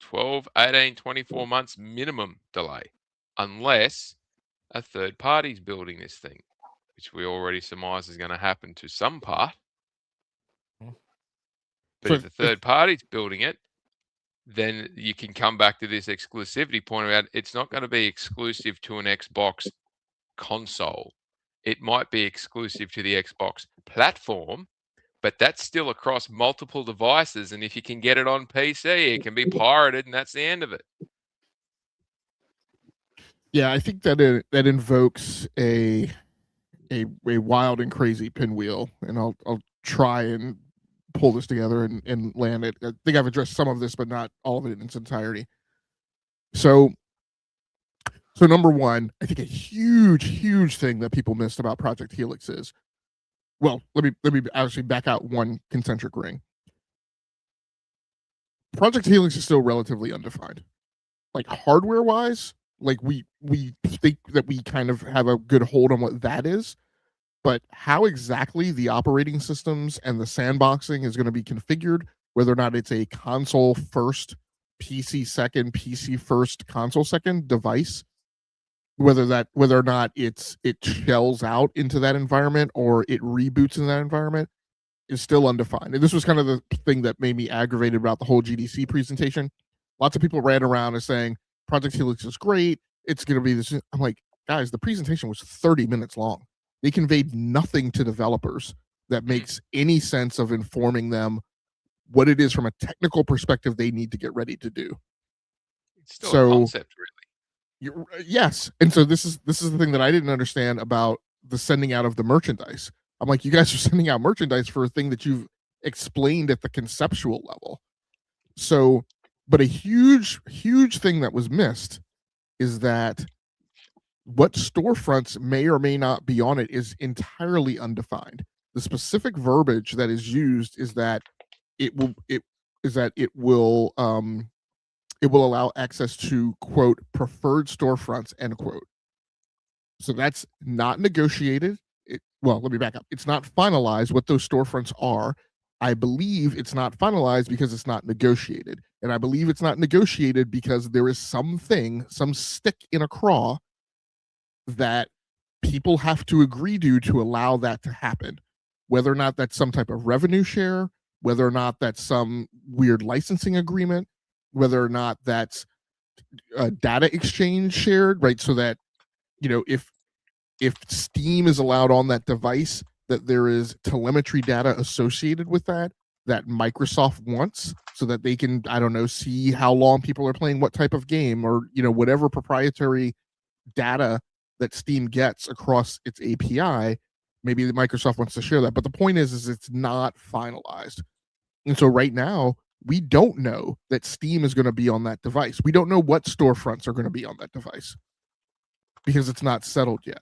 12, 18, 24 months minimum delay, unless a third party's building this thing, which we already surmise is going to happen to some part. But So if the third party's building it, then you can come back to this exclusivity point about it's not going to be exclusive to an Xbox console. It might be exclusive to the Xbox platform, but that's still across multiple devices. And if you can get it on PC, it can be pirated, and that's the end of it. Yeah, I think that that invokes a wild and crazy pinwheel, and I'll try and pull this together and land it. I think I've addressed some of this, but not all of it in its entirety. So number one, I think a huge thing that people missed about Project Helix is, well, let me actually back out one concentric ring. Project Helix is still relatively undefined. Like hardware wise, like we think that we kind of have a good hold on what that is, but how exactly the operating systems and the sandboxing is going to be configured, whether or not it's a console first, PC second, PC first, console second device, whether or not it shells out into that environment or it reboots in that environment, is still undefined. And this was kind of the thing that made me aggravated about the whole GDC presentation. Lots of people ran around and saying Project Helix is great, it's going to be this. I'm like, guys, the presentation was 30 minutes long. They conveyed nothing to developers that makes any sense of informing them what it is from a technical perspective they need to get ready to do. It's still a concept, really. Yes, and so this is the thing that I didn't understand about the sending out of the merchandise. I'm like, you guys are sending out merchandise for a thing that you've explained at the conceptual level. So, but a huge thing that was missed is that what storefronts may or may not be on it is entirely undefined. The specific verbiage that is used is that it will allow access to, quote, preferred storefronts, end quote. So that's not negotiated. Well, let me back up. It's not finalized what those storefronts are. I believe it's not finalized because it's not negotiated. And I believe it's not negotiated because there is some stick in a craw that people have to agree to allow that to happen. Whether or not that's some type of revenue share, whether or not that's some weird licensing agreement, whether or not that's a data exchange shared, right? So that, if Steam is allowed on that device, that there is telemetry data associated with that Microsoft wants, so that they can, I don't know, see how long people are playing what type of game, or whatever proprietary data that Steam gets across its API. Maybe Microsoft wants to share that, but the point is it's not finalized. And so right now, we don't know that Steam is going to be on that device. We don't know what storefronts are going to be on that device because it's not settled yet.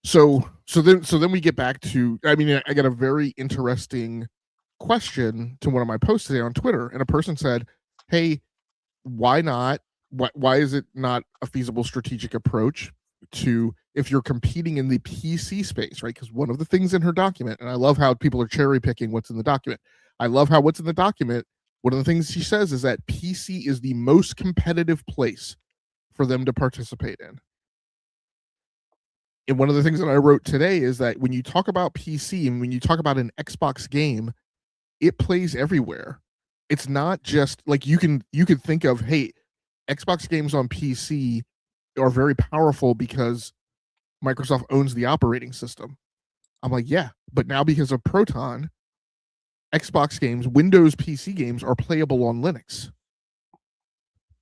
So then we get back to, I mean, I got a very interesting question to one of my posts today on Twitter, and a person said, hey, why not? Why is it not a feasible strategic approach to, if you're competing in the PC space, right? Because one of the things in her document, and I love how people are cherry picking what's in the document. I love how what's in the document, one of the things she says is that PC is the most competitive place for them to participate in. And one of the things that I wrote today is that when you talk about PC and when you talk about an Xbox game, it plays everywhere. It's not just like you could think of, hey, Xbox games on PC are very powerful because Microsoft owns the operating system. I'm like, yeah, but now because of Proton, Xbox games, Windows PC games are playable on Linux.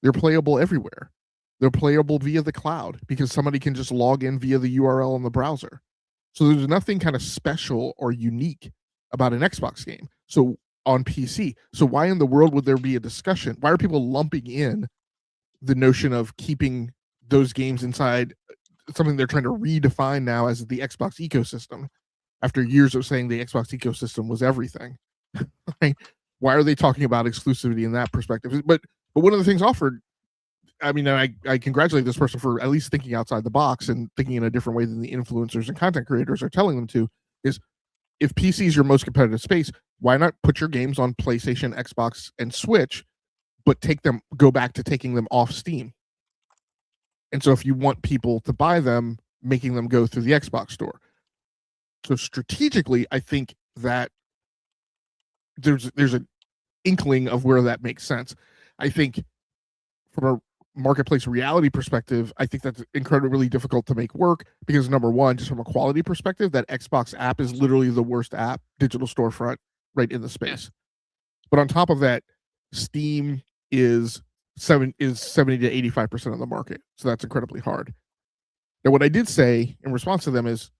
They're playable everywhere. They're playable via the cloud because somebody can just log in via the URL in the browser. So there's nothing kind of special or unique about an Xbox game. So on PC. So why in the world would there be a discussion? Why are people lumping in the notion of keeping those games inside something they're trying to redefine now as the Xbox ecosystem, after years of saying the Xbox ecosystem was everything? Right? why are they talking about exclusivity in that perspective? But one of the things offered, I mean, I congratulate this person for at least thinking outside the box and thinking in a different way than the influencers and content creators are telling them to, is if PC is your most competitive space, why not put your games on PlayStation, Xbox, and Switch, but go back to taking them off Steam? And so if you want people to buy them, making them go through the Xbox store. So strategically, I think that there's an inkling of where that makes sense. I think from a marketplace reality perspective, I think that's incredibly difficult to make work because number one, just from a quality perspective, that Xbox app is literally the worst app digital storefront right in the space. But on top of that, Steam is 70 to 85% of the market. So that's incredibly hard. Now, what I did say in response to them is,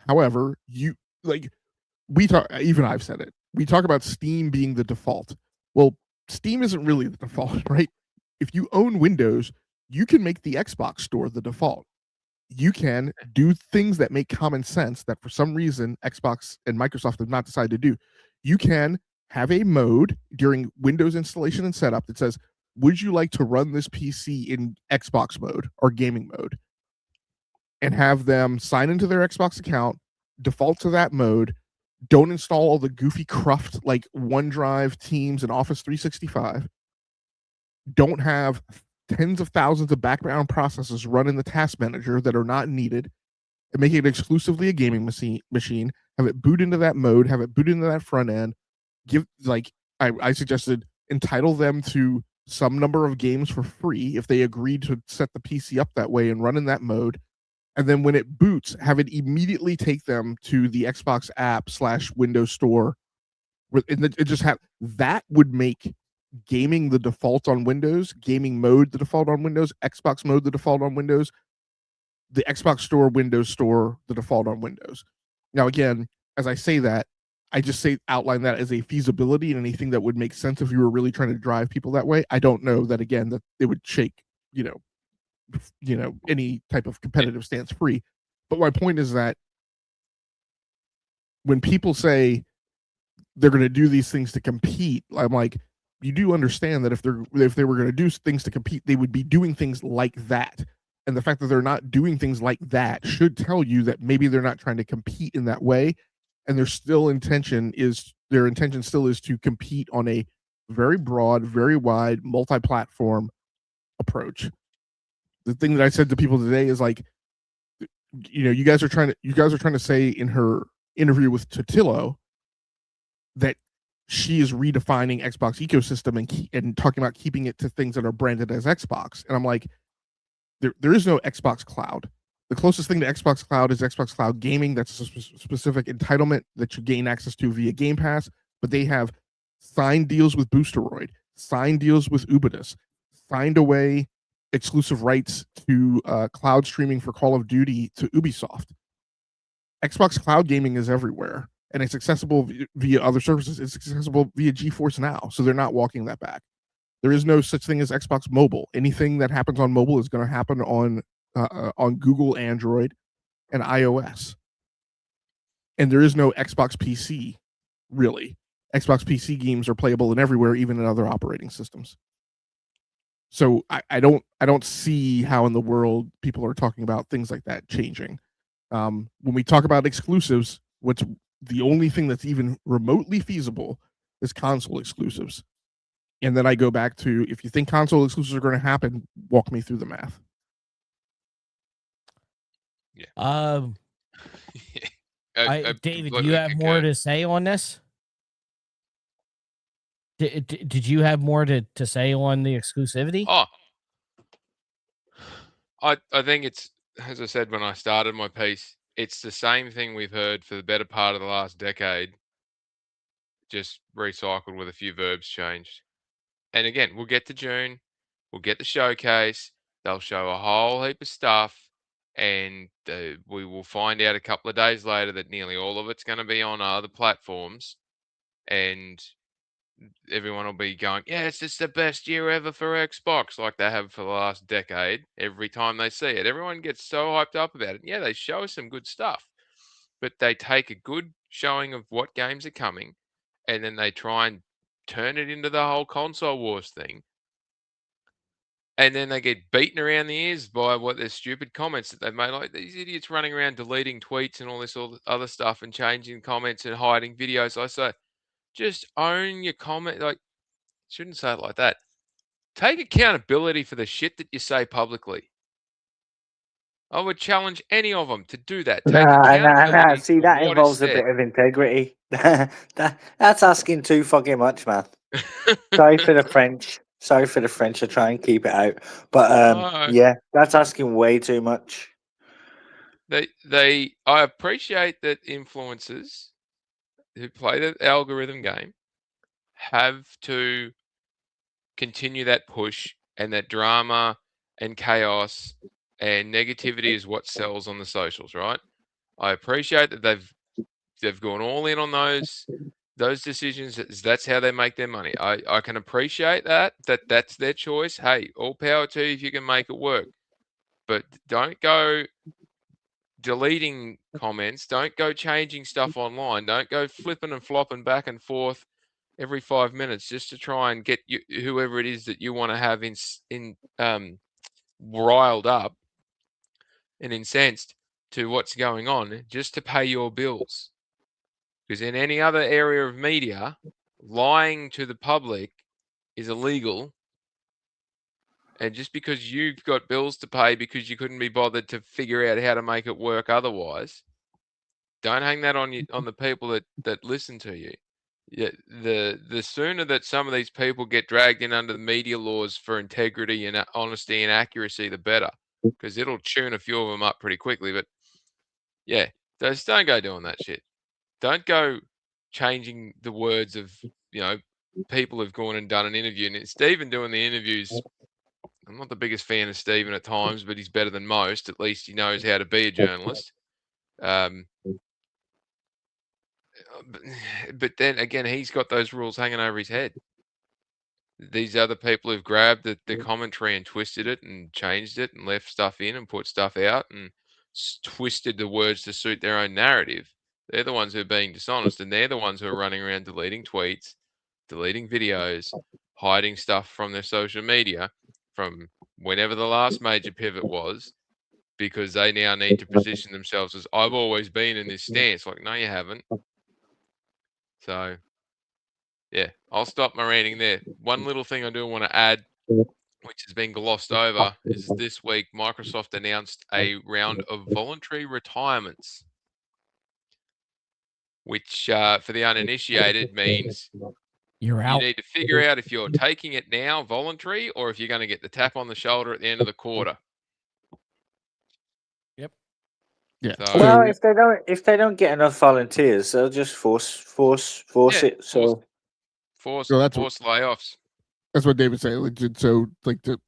however, even I've said it. We talk about Steam being the default. Well, Steam isn't really the default, right? If you own Windows, you can make the Xbox store the default. You can do things that make common sense that for some reason Xbox and Microsoft have not decided to do. You can have a mode during Windows installation and setup that says, would you like to run this PC in Xbox mode or gaming mode? And have them sign into their Xbox account, default to that mode, don't install all the goofy cruft like OneDrive, Teams, and Office 365. Don't have tens of thousands of background processes run in the task manager that are not needed, and make it exclusively a gaming machine. Have it boot into that mode, have it boot into that front end. I suggested entitle them to some number of games for free if they agreed to set the PC up that way and run in that mode. And then when it boots, have it immediately take them to the Xbox app / Windows Store. That would make gaming the default on Windows, gaming mode the default on Windows, Xbox mode the default on Windows, the Xbox Store, Windows Store the default on Windows. Now, again, as I say that, I just outline that as a feasibility and anything that would make sense if you were really trying to drive people that way. I don't know that, again, that it would shake, any type of competitive stance free. But my point is that when people say they're going to do these things to compete, I'm like, you do understand that if they were going to do things to compete, they would be doing things like that. And the fact that they're not doing things like that should tell you that maybe they're not trying to compete in that way, and their intention still is to compete on a very broad, very wide, multi-platform approach. The thing that I said to people today is like, you guys are trying to say in her interview with Totillo that she is redefining Xbox ecosystem and talking about keeping it to things that are branded as Xbox. And I'm like, there is no Xbox Cloud. The closest thing to Xbox Cloud is Xbox Cloud Gaming. That's a specific entitlement that you gain access to via Game Pass. But they have signed deals with Boosteroid, signed deals with Ubuntu, signed away exclusive rights to cloud streaming for Call of Duty to Ubisoft. Xbox Cloud Gaming is everywhere, and it's accessible via other services. It's accessible via GeForce Now, so they're not walking that back. There is no such thing as Xbox Mobile. Anything that happens on mobile is going to happen on Google Android and iOS. And there is no Xbox PC, really. Xbox PC games are playable in everywhere, even in other operating systems. So I don't see how in the world people are talking about things like that changing. When we talk about exclusives, what's the only thing that's even remotely feasible is console exclusives. And then I go back to, if you think console exclusives are going to happen, walk me through the math. Yeah. David, do you have more to say on this? Did you have more to say on the exclusivity? Oh, I think it's, as I said when I started my piece, it's the same thing we've heard for the better part of the last decade, just recycled with a few verbs changed. And again, we'll get to June, we'll get the showcase, they'll show a whole heap of stuff, and we will find out a couple of days later that nearly all of it's going to be on other platforms, and everyone will be going, yeah, it's just the best year ever for Xbox, like they have for the last decade. Every time they see it, everyone gets so hyped up about it. Yeah, they show us some good stuff, but they take a good showing of what games are coming, and then they try and turn it into the whole console wars thing. And then they get beaten around the ears by what their stupid comments that they've made. Like these idiots running around deleting tweets and all this other stuff and changing comments and hiding videos. I say, just own your comment. Like, shouldn't say it like that. Take accountability for the shit that you say publicly. I would challenge any of them to do that. Take Nah. accountability See, for that what is involves a said. bit of integrity. That's asking too fucking much, man. Sorry for the French. Sorry for the French. I try and keep it out, but No. yeah, that's asking way too much. I appreciate that influencers who play the algorithm game have to continue that push, and that drama and chaos and negativity is what sells on the socials, right? I appreciate that they've gone all in on those decisions. That's how they make their money. I can appreciate that's their choice. Hey, all power to you if you can make it work. But don't go deleting comments. Don't go changing stuff online. Don't go flipping and flopping back and forth every 5 minutes just to try and get whoever it is that you want to have riled up and incensed to what's going on just to pay your bills. Because in any other area of media, lying to the public is illegal. And just because you've got bills to pay because you couldn't be bothered to figure out how to make it work otherwise, don't hang that on the people that listen to you. Yeah, the sooner that some of these people get dragged in under the media laws for integrity and honesty and accuracy, the better, because it'll tune a few of them up pretty quickly. But yeah, just don't go doing that shit. Don't go changing the words of people who've gone and done an interview. And Stephen doing the interviews, I'm not the biggest fan of Stephen at times, but he's better than most. At least he knows how to be a journalist. But then again, he's got those rules hanging over his head. These other people who've grabbed the commentary and twisted it and changed it and left stuff in and put stuff out and twisted the words to suit their own narrative. They're the ones who are being dishonest, and they're the ones who are running around deleting tweets, deleting videos, hiding stuff from their social media from whenever the last major pivot was, because they now need to position themselves as, I've always been in this stance. Like, no, you haven't. So, yeah, I'll stop my ranting there. One little thing I do want to add, which has been glossed over, is this week Microsoft announced a round of voluntary retirements, which for the uninitiated means You're you out. need to figure out if you're taking it now voluntary or if you're going to get the tap on the shoulder at the end of the quarter. Yep. Yeah. So- Well, if they don't get enough volunteers, they'll just force Yeah, it. So force that's layoffs. That's what David said. So the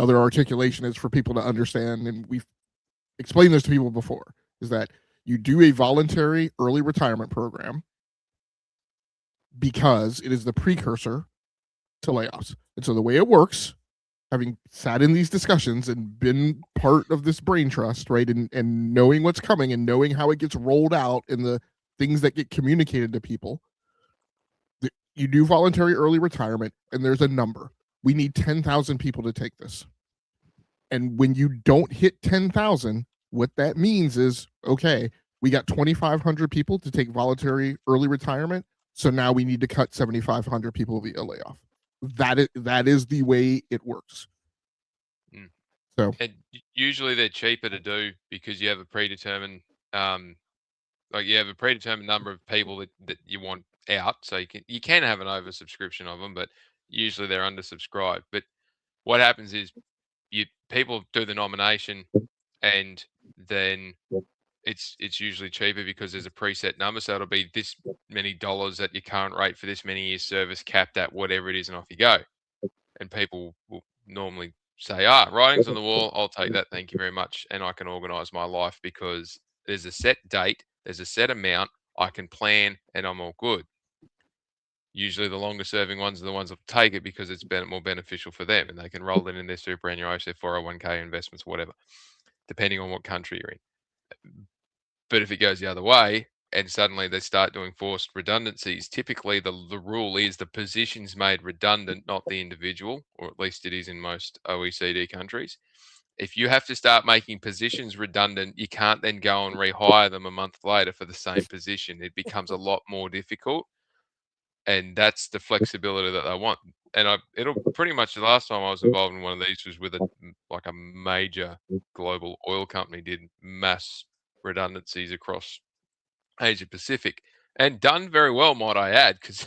other articulation is for people to understand, and we've explained this to people before, is that you do a voluntary early retirement program because it is the precursor to layoffs. And so the way it works, having sat in these discussions and been part of this brain trust, right, and knowing what's coming and knowing how it gets rolled out and the things that get communicated to people, you do voluntary early retirement, and there's a number. We need 10,000 people to take this. And when you don't hit 10,000, what that means is, okay, we got 2,500 people to take voluntary early retirement, so now we need to cut 7,500 people via layoff. That is the way it works. So, and usually they're cheaper to do because you have a predetermined you have a predetermined number of people that you want out, so you can have an oversubscription of them, but usually they're undersubscribed. But what happens is people do the nomination, and then it's usually cheaper because there's a preset number, so it'll be this many dollars at your current rate for this many years service, capped at whatever it is, and off you go. And people will normally say, writing's on the wall, I'll take that, thank you very much, and I can organize my life because there's a set date, there's a set amount, I can plan, and I'm all good. Usually the longer serving ones are the ones that take it because it's more beneficial for them, and they can roll it in their superannuation, their 401k investments, whatever, depending on what country you're in. But if it goes the other way and suddenly they start doing forced redundancies. Typically, the rule is the position's made redundant, not the individual, or at least it is in most OECD countries. If you have to start making positions redundant, you can't then go and rehire them a month later for the same position. It becomes a lot more difficult, and that's the flexibility that they want. And it'll pretty much, the last time I was involved in one of these was with a major global oil company did mass redundancies across Asia Pacific, and done very well, might I add, because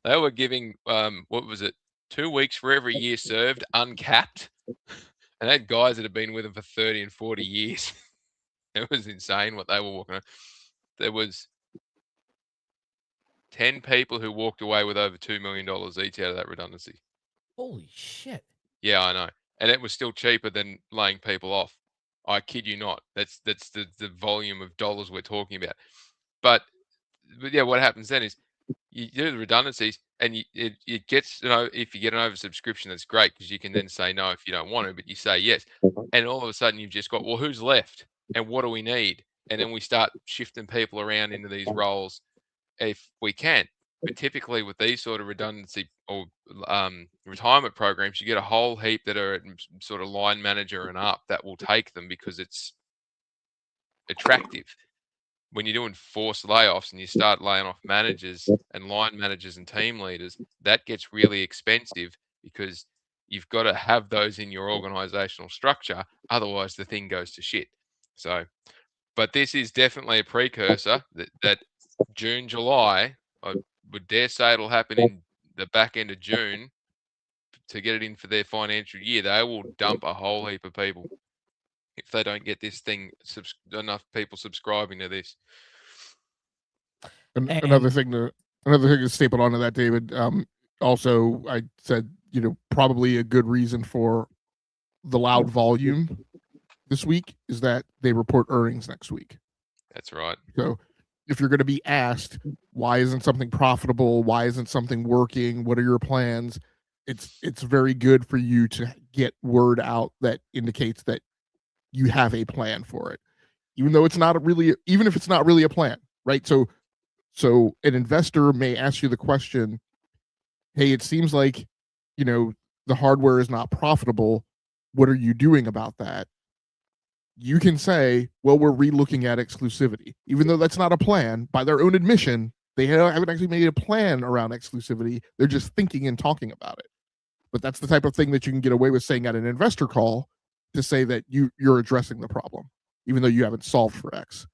they were giving what was it, 2 weeks for every year served, uncapped, and they had guys that had been with them for 30 and 40 years. It was insane what they were walking on. There was 10 people who walked away with over $2 million each out of that redundancy. Holy shit. Yeah, I know. And it was still cheaper than laying people off. I kid you not. That's the volume of dollars we're talking about. But yeah, what happens then is you do the redundancies, and it gets, if you get an oversubscription, that's great, because you can then say no if you don't want to, but you say yes. And all of a sudden you've just got, well, who's left and what do we need? And then we start shifting people around into these roles if we can. But typically with these sort of redundancy or retirement programs, you get a whole heap that are at sort of line manager and up that will take them because it's attractive. When you're doing forced layoffs and you start laying off managers and line managers and team leaders, that gets really expensive because you've got to have those in your organizational structure. Otherwise, the thing goes to shit. So, but this is definitely a precursor that June, July, I would dare say it'll happen in the back end of June to get it in for their financial year. They will dump a whole heap of people if they don't get this thing, enough people subscribing to this. And And- another thing to staple onto that, David. Also, I said, probably a good reason for the loud volume this week is that they report earnings next week. That's right. So if you're going to be asked, why isn't something profitable? Why isn't something working? What are your plans? It's very good for you to get word out that indicates that you have a plan for it, even though even if it's not really a plan, right? So an investor may ask you the question, hey, it seems like, the hardware is not profitable. What are you doing about that? You can say, well, we're relooking at exclusivity, even though that's not a plan. By their own admission, they haven't actually made a plan around exclusivity. They're just thinking and talking about it. But that's the type of thing that you can get away with saying at an investor call, to say that you're addressing the problem, even though you haven't solved for X.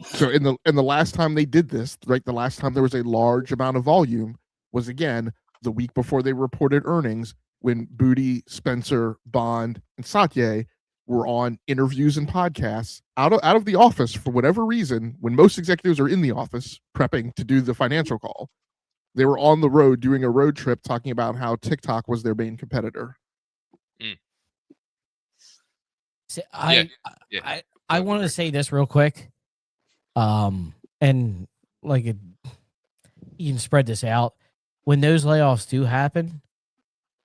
So in the last time they did this, right, the last time there was a large amount of volume was, again, the week before they reported earnings, when Booty, Spencer, Bond, and Satye were on interviews and podcasts out of the office for whatever reason. When most executives are in the office prepping to do the financial call, they were on the road doing a road trip talking about how TikTok was their main competitor. See, I Go want for to it. say this real quick. And you can spread this out. When those layoffs do happen,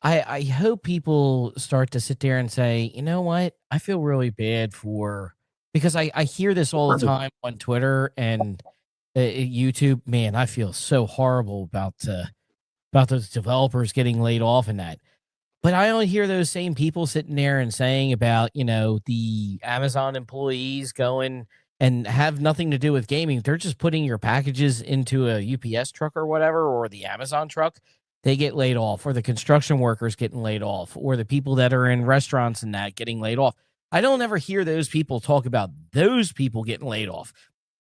I hope people start to sit there and say, you know what? I feel really bad because I hear this all the time on Twitter and YouTube. Man, I feel so horrible about those developers getting laid off and that. But I only hear those same people sitting there and saying about, the Amazon employees going and have nothing to do with gaming. They're just putting your packages into a UPS truck or whatever, or the Amazon truck. They get laid off, or the construction workers getting laid off, or the people that are in restaurants and that getting laid off. I don't ever hear those people talk about those people getting laid off.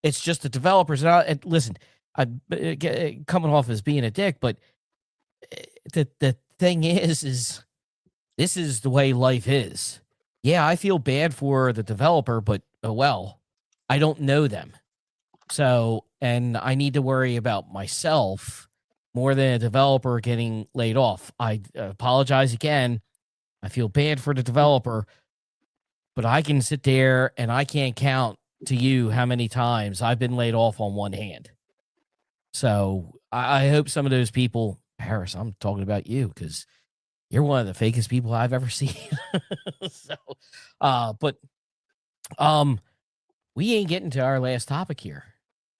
It's just the developers. And listen, I'm coming off as being a dick, but the thing is this is the way life is. Yeah, I feel bad for the developer, but I don't know them. So, and I need to worry about myself more than a developer getting laid off. I apologize again. I feel bad for the developer, but I can sit there and I can't count to you how many times I've been laid off on one hand. So I hope some of those people, Harris, I'm talking about you because you're one of the fakest people I've ever seen. So, we ain't getting to our last topic here,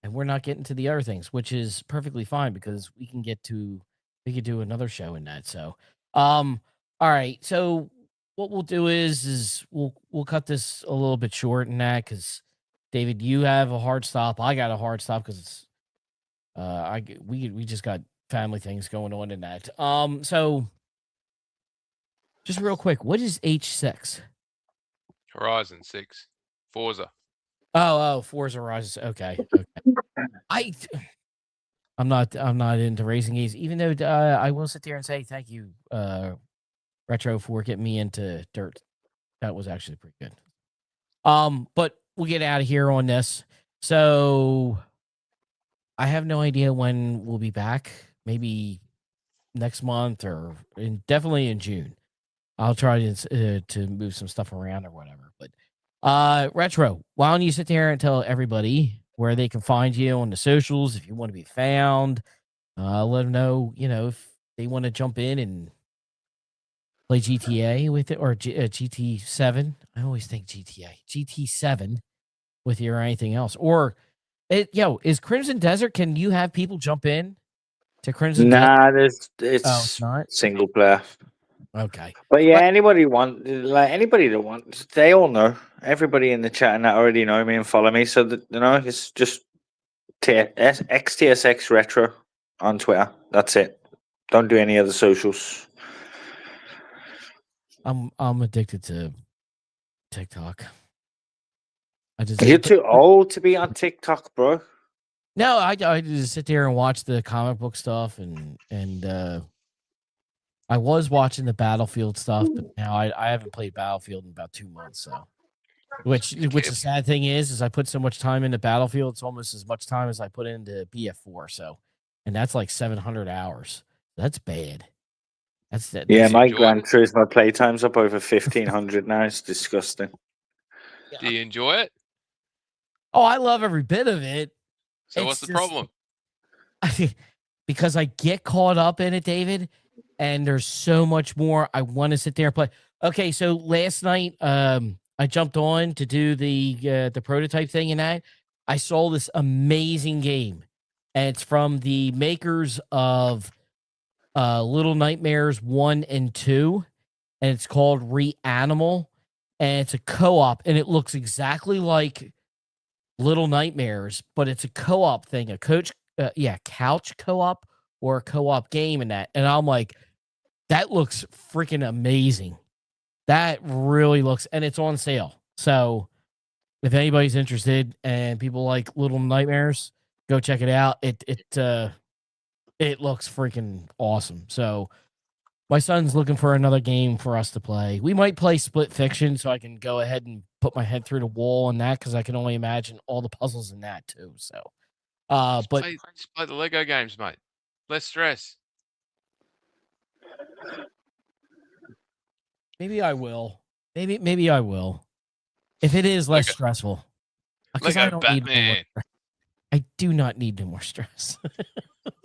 and we're not getting to the other things, which is perfectly fine because we could do another show in that. So, all right. So what we'll do is we'll cut this a little bit short in that because David, you have a hard stop. I got a hard stop because we just got family things going on in that. So just real quick, what is H6? Horizon 6. Forza. Oh, Forza Horizon. Okay. I'm not into racing games, even though I will sit there and say thank you, Retro, for getting me into Dirt. That was actually pretty good. But we'll get out of here on this. So I have no idea when we'll be back. Maybe next month or definitely in June. I'll try to move some stuff around or whatever. But Retro, why don't you sit there and tell everybody where they can find you on the socials if you want to be found? Let them know, if they want to jump in and play GTA with it or GT7. I always think GT7 with you or anything else. Or, is Crimson Desert? Can you have people jump in to Crimson Desert? Nah, It's not single player. okay. But yeah, anybody that wants, they all know. Everybody in the chat and that already know me and follow me. So that it's just XTSX Retro on Twitter. That's it. Don't do any other socials. I'm addicted to TikTok. You're too old to be on TikTok, bro. No, I just sit there and watch the comic book stuff and I was watching the Battlefield stuff, but now I haven't played Battlefield in about 2 months. So, which the sad thing is I put so much time into Battlefield, it's almost as much time as I put into BF4. So, and that's like 700 hours. That's bad. That's that. Yeah, my Gran Turismo playtime's up over 1,500 now. It's disgusting. Do you enjoy it? Oh, I love every bit of it. So what's the problem? Because I get caught up in it, David, and there's so much more I want to sit there and play. Okay, so last night, I jumped on to do the prototype thing, and I saw this amazing game, and it's from the makers of Little Nightmares 1 and 2, and it's called Reanimal, and it's a co-op, and it looks exactly like Little Nightmares, but it's a co-op thing, couch co-op or a co-op game in that. And I'm like, that looks freaking amazing. That really looks, and it's on sale. So if anybody's interested and people like Little Nightmares, go check it out. It looks freaking awesome. So my son's looking for another game for us to play. We might play Split Fiction so I can go ahead and put my head through the wall on that because I can only imagine all the puzzles in that too. So, Just play the Lego games, mate. Less stress. Maybe I will. Maybe I will. If it is less stressful. Because I don't need more. I do not need no more stress.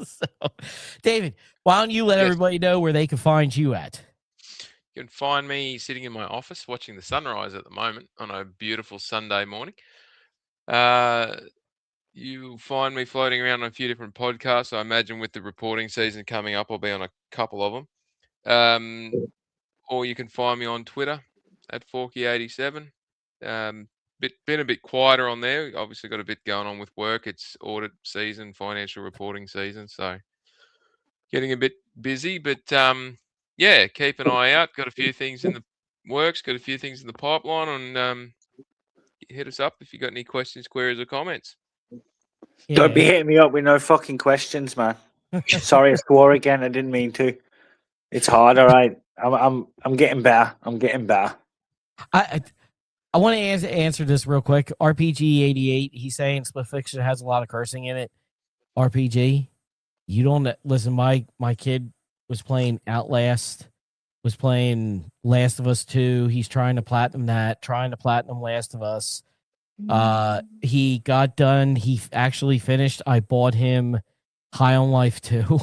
So, David, why don't you let everybody know where they can find you at? You can find me sitting in my office watching the sunrise at the moment on a beautiful Sunday morning. You find me floating around on a few different podcasts. I imagine with the reporting season coming up, I'll be on a couple of them. Or you can find me on Twitter at Forky87. Been a bit quieter on there. Obviously got a bit going on with work. It's audit season, financial reporting season, so getting a bit busy. But keep an eye out. Got a few things in the works. Got a few things in the pipeline, and hit us up if you got any questions, queries, or comments. Yeah. Don't be hitting me up with no fucking questions, man. Sorry, I swore again. I didn't mean to. It's hard, all right. I'm getting better. I'm getting better. I want to answer this real quick. RPG88, he's saying Split Fiction has a lot of cursing in it. RPG, you don't listen. My kid was playing Outlast, was playing Last of Us 2. He's trying to platinum that, trying to platinum Last of Us. He got done. He actually finished. I bought him High on Life 2.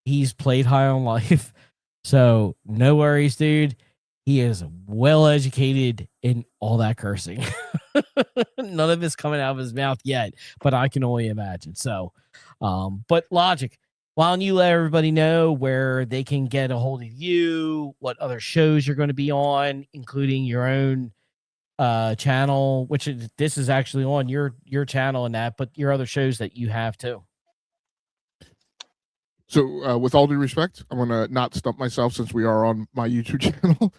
He's played High on Life. So no worries, dude. He is well educated in all that cursing. None of it's coming out of his mouth yet, but I can only imagine. So, but Logic, why don't you let everybody know where they can get a hold of you, what other shows you're going to be on, including your own channel, which this is actually on your channel and that, but your other shows that you have too. So, with all due respect, I'm gonna not stump myself since we are on my YouTube channel.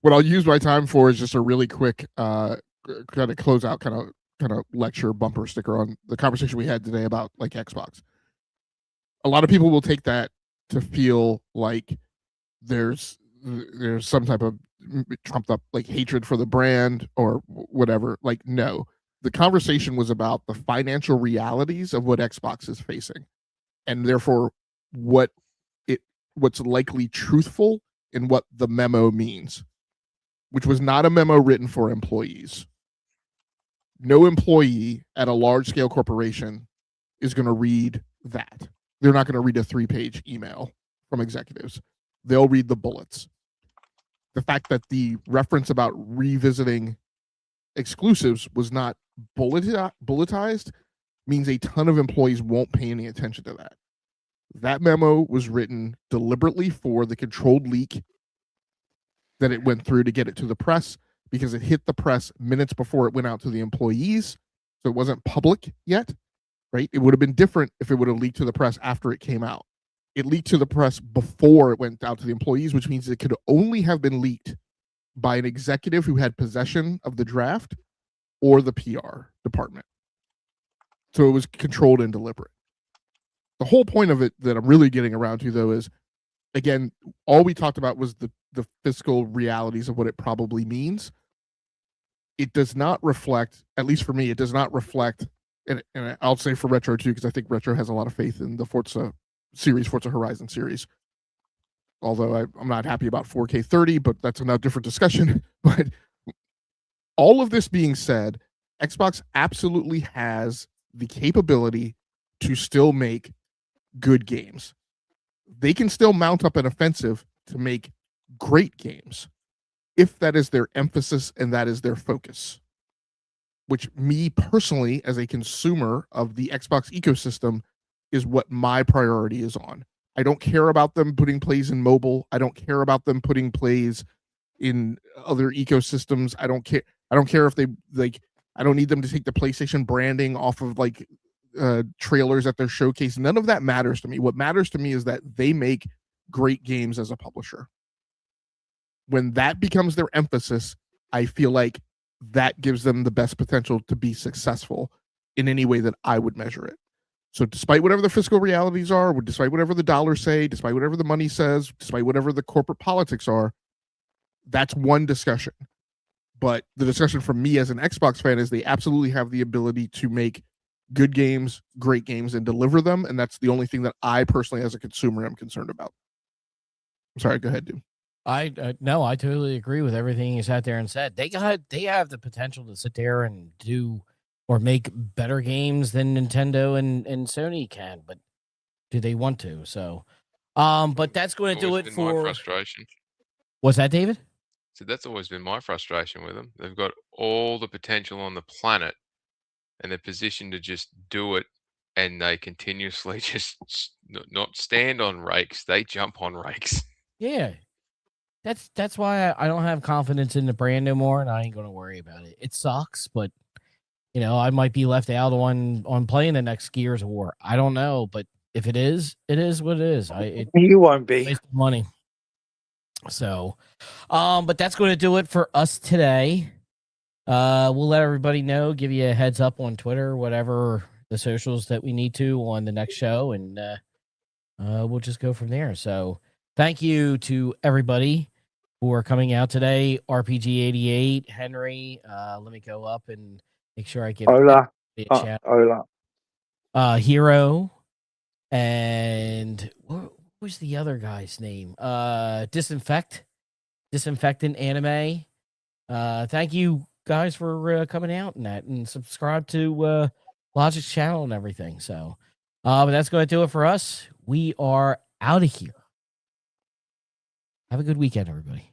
What I'll use my time for is just a really quick kind of closeout, kind of lecture bumper sticker on the conversation we had today about like Xbox. A lot of people will take that to feel like there's some type of trumped up like hatred for the brand or whatever. Like, no, the conversation was about the financial realities of what Xbox is facing, and therefore what's likely truthful in what the memo means, which was not a memo written for employees. No employee at a large scale corporation is going to read that. They're not going to read a 3-page email from executives. They'll read the bullets. The fact that the reference about revisiting exclusives was not bulletized means a ton of employees won't pay any attention to that. That memo was written deliberately for the controlled leak that it went through to get it to the press, because it hit the press minutes before it went out to the employees. So it wasn't public yet, right? It would have been different if it would have leaked to the press after it came out. It leaked to the press before it went out to the employees, which means it could only have been leaked by an executive who had possession of the draft or the PR department. So it was controlled and deliberate. The whole point of it that I'm really getting around to, though, is, again, all we talked about was the fiscal realities of what it probably means. It does not reflect, at least for me, it does not reflect, and I'll say for Retro too, because I think Retro has a lot of faith in the Forza Horizon series. Although I'm not happy about 4K 30, but that's another different discussion. But all of this being said, Xbox absolutely has the capability to still make good games. They can still mount up an offensive to make great games if that is their emphasis and that is their focus, which me personally, as a consumer of the Xbox ecosystem, is what my priority is on. I don't care about them putting plays in mobile. I don't care about them putting plays in other ecosystems. I don't care if they like, I don't need them to take the PlayStation branding off of like trailers at their showcase. None of that matters to me. What matters to me is that they make great games as a publisher. When that becomes their emphasis, I feel like that gives them the best potential to be successful in any way that I would measure it. So despite whatever the fiscal realities are, despite whatever the dollars say, despite whatever the money says, despite whatever the corporate politics are, that's one discussion. But the discussion from me as an Xbox fan is they absolutely have the ability to make good games, great games, and deliver them. And that's the only thing that I personally, as a consumer, am concerned about. I'm sorry, go ahead, dude. No, I totally agree with everything you sat there and said. They have the potential to sit there and do or make better games than Nintendo and Sony can, but do they want to? So, but that's going to do it for my frustration. What's that, David? So that's always been my frustration with them. They've got all the potential on the planet, and they're positioned to just do it, and they continuously just not stand on rakes. They jump on rakes. Yeah. That's why I don't have confidence in the brand no more, and I ain't gonna worry about it. It sucks, but you know, I might be left out on playing the next Gears of War. I don't know, but if it is what it is. You won't be. Waste of money. So, but that's going to do it for us today. We'll let everybody know, give you a heads up on Twitter, whatever the socials that we need to on the next show, and we'll just go from there. So, thank you to everybody who are coming out today. RPG88, Henry. Let me go up and make sure I give Hola. a chat. Hola. Hero, and what was the other guy's name? Disinfectant Anime. Thank you guys for coming out and subscribe to Logic's channel and everything. So, but that's going to do it for us. We are out of here. Have a good weekend, everybody.